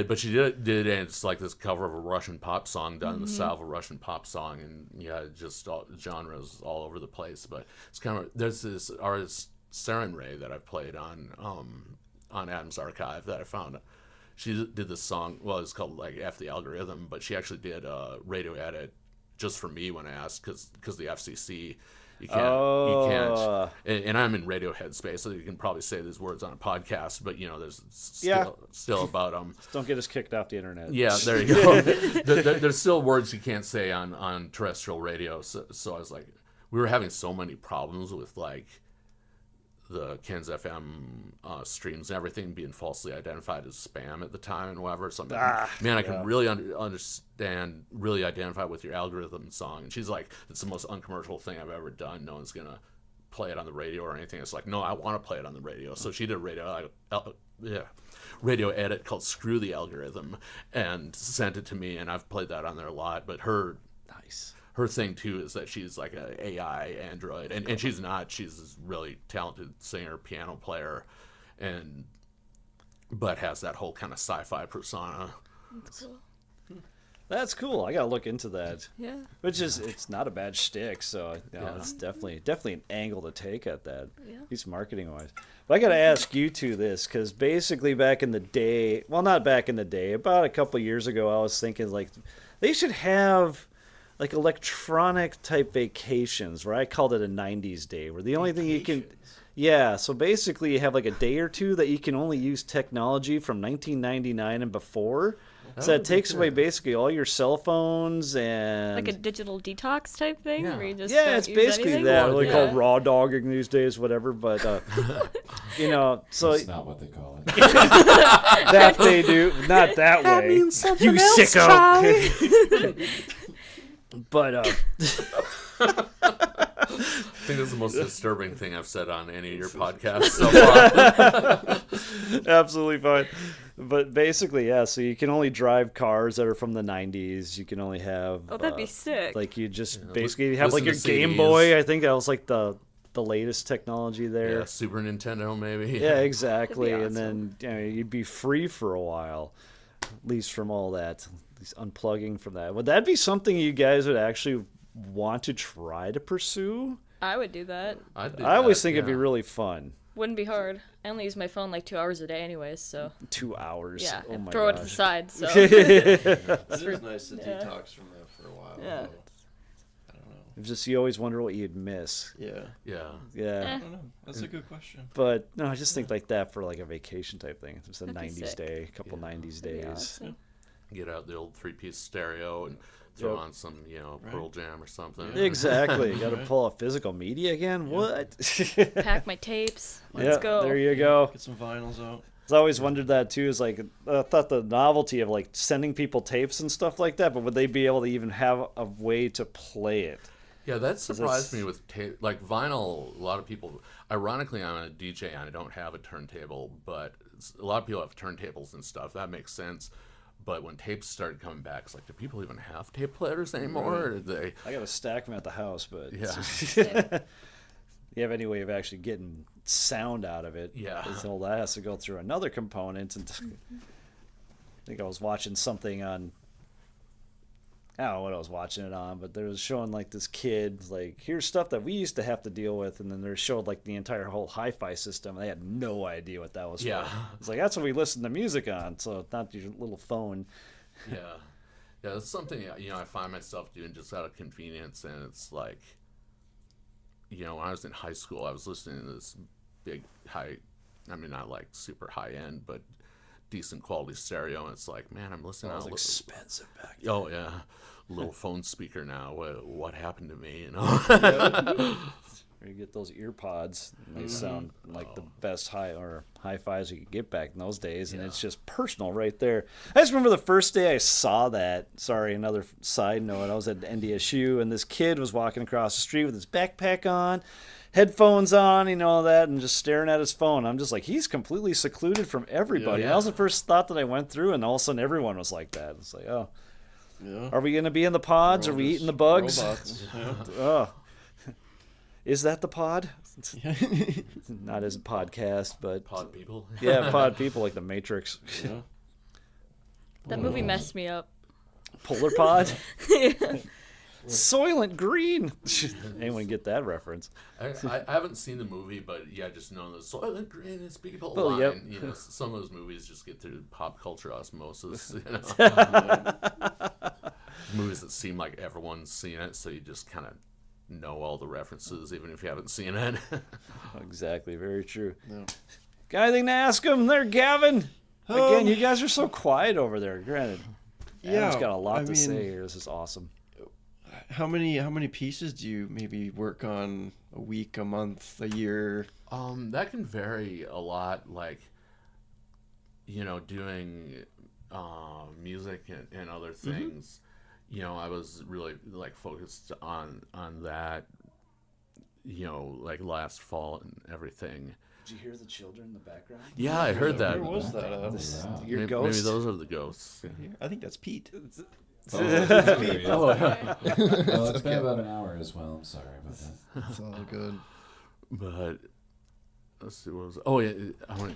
But she did it, and it's like this cover of a Russian pop song done in the style of a Russian pop song, and just genres all over the place. But it's kind of, there's this artist Saren Ray that I've played on Adam's Archive that I found. She did this song, well, it's called like F the Algorithm, but she actually did a radio edit just for me when I asked, because the FCC, you can't, and I'm in radio headspace, so you can probably say these words on a podcast, but you know, there's still about Don't get us kicked off the internet. Yeah, there you go. There's still words you can't say on terrestrial radio, so I was like, we were having so many problems with like the Ken's FM streams and everything being falsely identified as spam at the time and whatever. So I can really understand, really identify with your algorithm song. And she's like, it's the most uncommercial thing I've ever done. No one's going to play it on the radio or anything. It's like, no, I want to play it on the radio. So she did a radio edit called Screw the Algorithm and sent it to me, and I've played that on there a lot. But her thing too is that she's like an AI android, and she's not. She's this really talented singer, piano player, but has that whole kind of sci-fi persona. That's cool. That's cool. I gotta look into that. Yeah. Which is, it's not a bad shtick, so it's definitely an angle to take at that. Yeah. At least marketing wise. But I gotta ask you two this, because basically back in the day, well, not back in the day, about a couple years ago, I was thinking like they should have like electronic type vacations, where I called it a 90s day, where the only thing you can. Yeah, so basically you have like a day or two that you can only use technology from 1999 and before. So that takes away basically all your cell phones and... Like a digital detox type thing? Yeah. Where you just Yeah, don't it's use basically anything? that. They call Yeah. it raw dogging these days, whatever, but, so... That's not what they call it. that they do. Not that way. You sicko. But, I think this is the most disturbing thing I've said on any of your podcasts so far. absolutely fine. But basically, yeah, so you can only drive cars that are from the 90s. You can only have... Oh, that'd be sick. Like, you just basically have, like, your listen to Game CDs. Boy. I think that was, like, the latest technology there. Yeah, Super Nintendo maybe. Yeah, exactly. That'd be And then you'd be free for a while, at least from all that, at least unplugging from that. Would that be something you guys would actually want to try to pursue? I would do that. I always think it'd be really fun. Wouldn't be hard. I only use my phone like 2 hours a day anyways, so 2 hours. yeah. Oh and my throw it to the gosh. side, so. It is nice to detox from that for a while. Yeah. But I don't know. It's just you always wonder what you'd miss. Yeah. Yeah. Yeah. I don't know. That's a good question. But no, I just think like that for like a vacation type thing. It's a That'd be 90s sick. day, a couple 90s That'd be days. awesome. Get out the old 3-piece stereo and throw Yep. on some, Pearl Jam or something. Exactly. You got to Right. pull a physical media again? What? Pack my tapes. Let's Yeah, go. there you go. Get some vinyls out. I always wondered that too. Is like I thought the novelty of like sending people tapes and stuff like that, but would they be able to even have a way to play it? Yeah, that surprised that's- me with like vinyl. A lot of people, ironically, I'm a DJ and I don't have a turntable, but a lot of people have turntables and stuff. That makes sense. But when tapes started coming back, it's like, do people even have tape players anymore? Or did they? I got to stack them at the house, but Yeah. you have any way of actually getting sound out of it? Yeah. So that has to go through another component. And I think I was watching something on. I don't know what I was watching it on, but they was showing like this kid, like, here's stuff that we used to have to deal with, and then they showed like the entire whole hi-fi system. And they had no idea what that was Yeah. for. It's like that's what we listen to music on, so it's not your little phone. Yeah. Yeah, that's something, I find myself doing just out of convenience. And it's like, when I was in high school, I was listening to this big not like super high end, but decent quality stereo. And it's like, man, I'm listening That was to expensive back then. Oh yeah, little phone speaker now. What happened to me? Or you get those ear pods, and they sound like the best hi-fis you could get back in those days, and it's just personal right there. I just remember the first day I saw that. Sorry, another side note. I was at NDSU, and this kid was walking across the street with his backpack on, headphones on, all that, and just staring at his phone. I'm just like, he's completely secluded from everybody. Yeah. That was the first thought that I went through, and all of a sudden everyone was like that. It's like, oh, Yeah. are we going to be in the pods? We're Are all we just eating the bugs? robots. Yeah. Oh. Is that the pod? Yeah. Not as a podcast, but Pod people. yeah, pod people like the Matrix. Yeah. That movie messed me up. Polar pod? Soylent Green. Anyone get that reference? I haven't seen the movie, but yeah, I just know the Soylent Green is people Oh, line. yep. Some of those movies just get through pop culture osmosis. Movies that seem like everyone's seen it, so you just kind of know all the references, even if you haven't seen it. Exactly, very true. No. Got anything to ask him there, Gavin? Again, you guys are so quiet over there. Granted, Adam's got a lot to say here. This is awesome. How many pieces do you maybe work on a week, a month, a year? That can vary a lot. Like, doing music and other things. I was really like focused on that. Like last fall and everything. Did you hear the children in the background? Yeah, I heard that. Where was that? Your Maybe ghost? those are the ghosts. I think that's Pete. Oh, it's Oh, yeah. well, it's been about an hour as well. I'm sorry about that. It's all good. But let's see what was. Oh yeah, I want.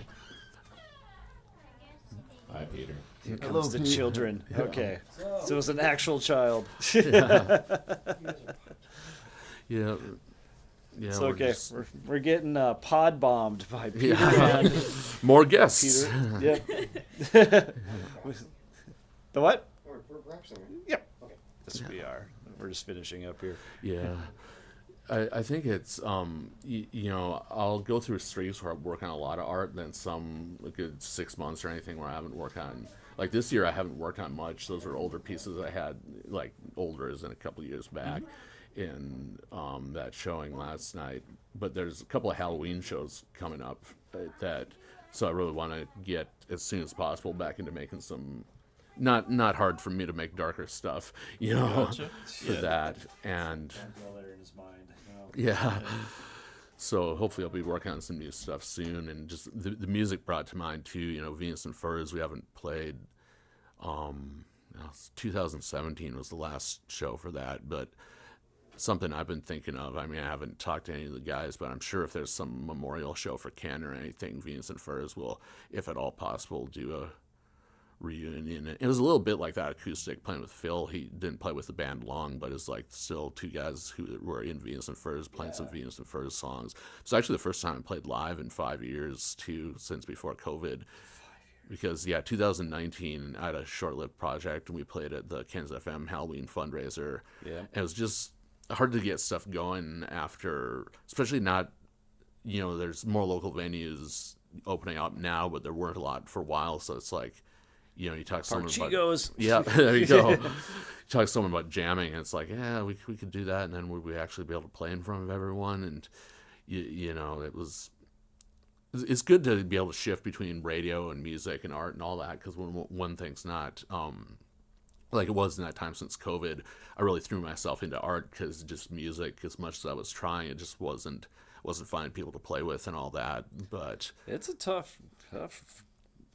Hi, Peter. Here comes the children. Okay. So it was an actual child. Yeah. Yeah, It's okay. We're getting pod bombed by Peter. Yeah. And More guests. Peter. Yep. The what? We're wrapping it. Yep. Okay. Yes, we are. We're just finishing up here. Yeah. I think it's, you know, I'll go through streaks where I work on a lot of art, then some a good 6 months or anything where I haven't worked on. Like this year, I haven't worked on much. Those are older pieces I had, like older as in a couple years back. In that showing last night, but there's a couple of Halloween shows coming up so I really want to get as soon as possible back into making some not hard for me to make darker stuff, you know, for that. And yeah, so hopefully I'll be working on some new stuff soon. And just the music brought to mind too, you know, Venus and Furs we haven't played. 2017 was the last show for that, but something I've been thinking of. I mean, I haven't talked to any of the guys, but I'm sure if there's some memorial show for Ken or anything, Venus and Furs will, if at all possible, do a reunion. It was a little bit like that acoustic playing with Phil. He didn't play with the band long, but it's like still two guys who were in Venus and Furs playing some Venus and Furs songs. It's actually the first time I played live in 5 years too, since before COVID. Because 2019 I had a short-lived project and we played at the Kansas FM Halloween fundraiser. Yeah, and it was just hard to get stuff going after, especially not, you know, there's more local venues opening up now, but there weren't a lot for a while. So it's like, you know, you talk to someone about, yeah, there you go. You talk to someone about jamming, and it's like, yeah, we could do that, and then would we actually be able to play in front of everyone? And you know, it's good to be able to shift between radio and music and art and all that, because when one thing's not like it was in that time since COVID, I really threw myself into art because just music, as much as I was trying, it just wasn't finding people to play with and all that. But it's a tough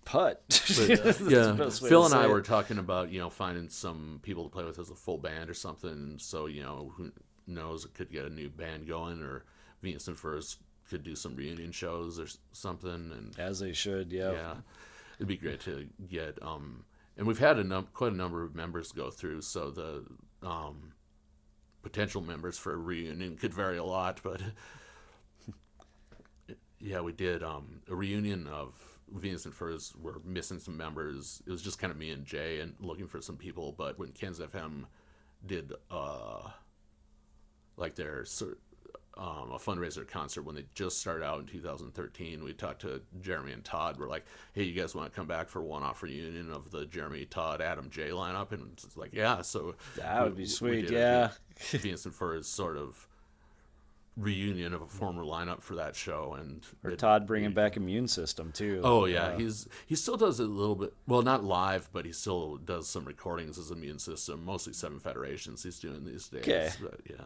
putt. But, yeah, Phil and I were talking about, you know, finding some people to play with as a full band or something. So, you know, who knows, it could get a new band going, or Venus and Furs could do some reunion shows or something. And as they should, yeah. It'd be great to get and we've had quite a number of members go through, so the potential members for a reunion could vary a lot. But yeah, we did a reunion of Venus and Furs. We're missing some members. It was just kind of me and Jay and looking for some people. But when Kansas FM did like their a fundraiser concert when they just started out in 2013, we talked to Jeremy and Todd. We're like, hey, you guys want to come back for a one-off reunion of the Jeremy, Todd, Adam, Jay lineup? And it's like, yeah, so that would be sweet. Venus and Furs sort of reunion of a former lineup for that show. And Todd bringing back Immune System too. Oh yeah, he still does it a little bit, well, not live, but he still does some recordings as Immune System, mostly Seven Federations he's doing these days. Okay. But yeah.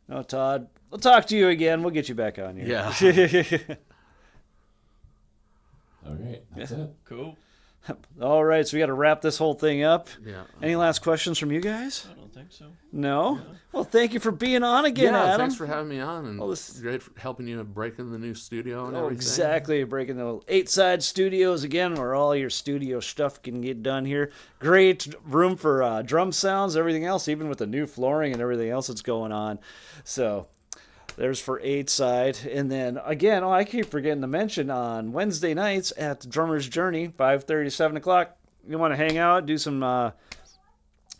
No, Todd, we'll talk to you again. We'll get you back on here. Yeah. All right, that's it. Cool. All right, so we got to wrap this whole thing up. Yeah. Any last questions from you guys? I don't think so. No? Yeah. Well, thank you for being on again, yeah, Adam. Thanks for having me on, and great for helping you break in the new studio and everything. Exactly, breaking the 8-side studios again, where all your studio stuff can get done here. Great room for drum sounds, everything else, even with the new flooring and everything else that's going on. So there's for 8-side. And then, again, I keep forgetting to mention, on Wednesday nights at the Drummer's Journey, 5:30 to 7 o'clock, you want to hang out, do some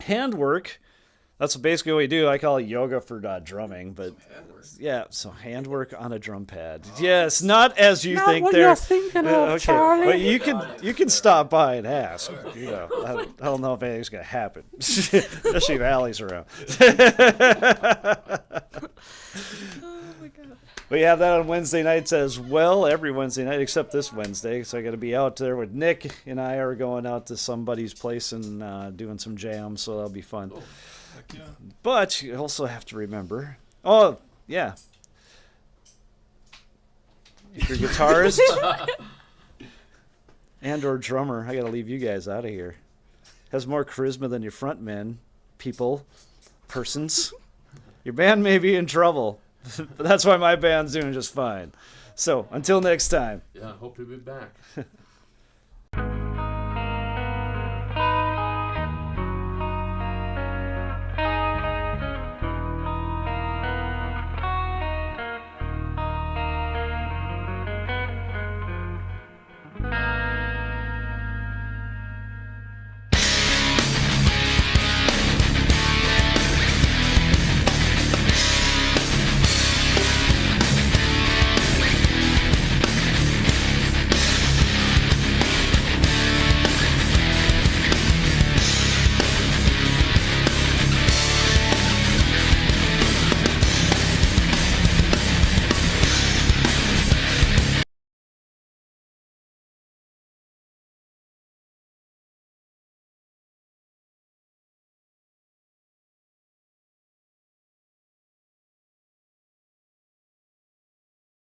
handwork. That's basically what we do. I call it yoga for drumming, but yeah, so handwork on a drum pad. Yes, not as you think. What you're thinking of, okay. Charlie. But you can stop by and ask. You know, I don't know if anything's gonna happen, especially if Allie's around. We have that on Wednesday nights as well, every Wednesday night except this Wednesday. So I got to be out there with Nick, and I are going out to somebody's place and doing some jams, so that'll be fun. Oh. Yeah. But you also have to remember, if you're a guitarist and or drummer, I got to leave you guys out of here. Has more charisma than your front men, persons. Your band may be in trouble, but that's why my band's doing just fine. So until next time. Yeah, hope to be back.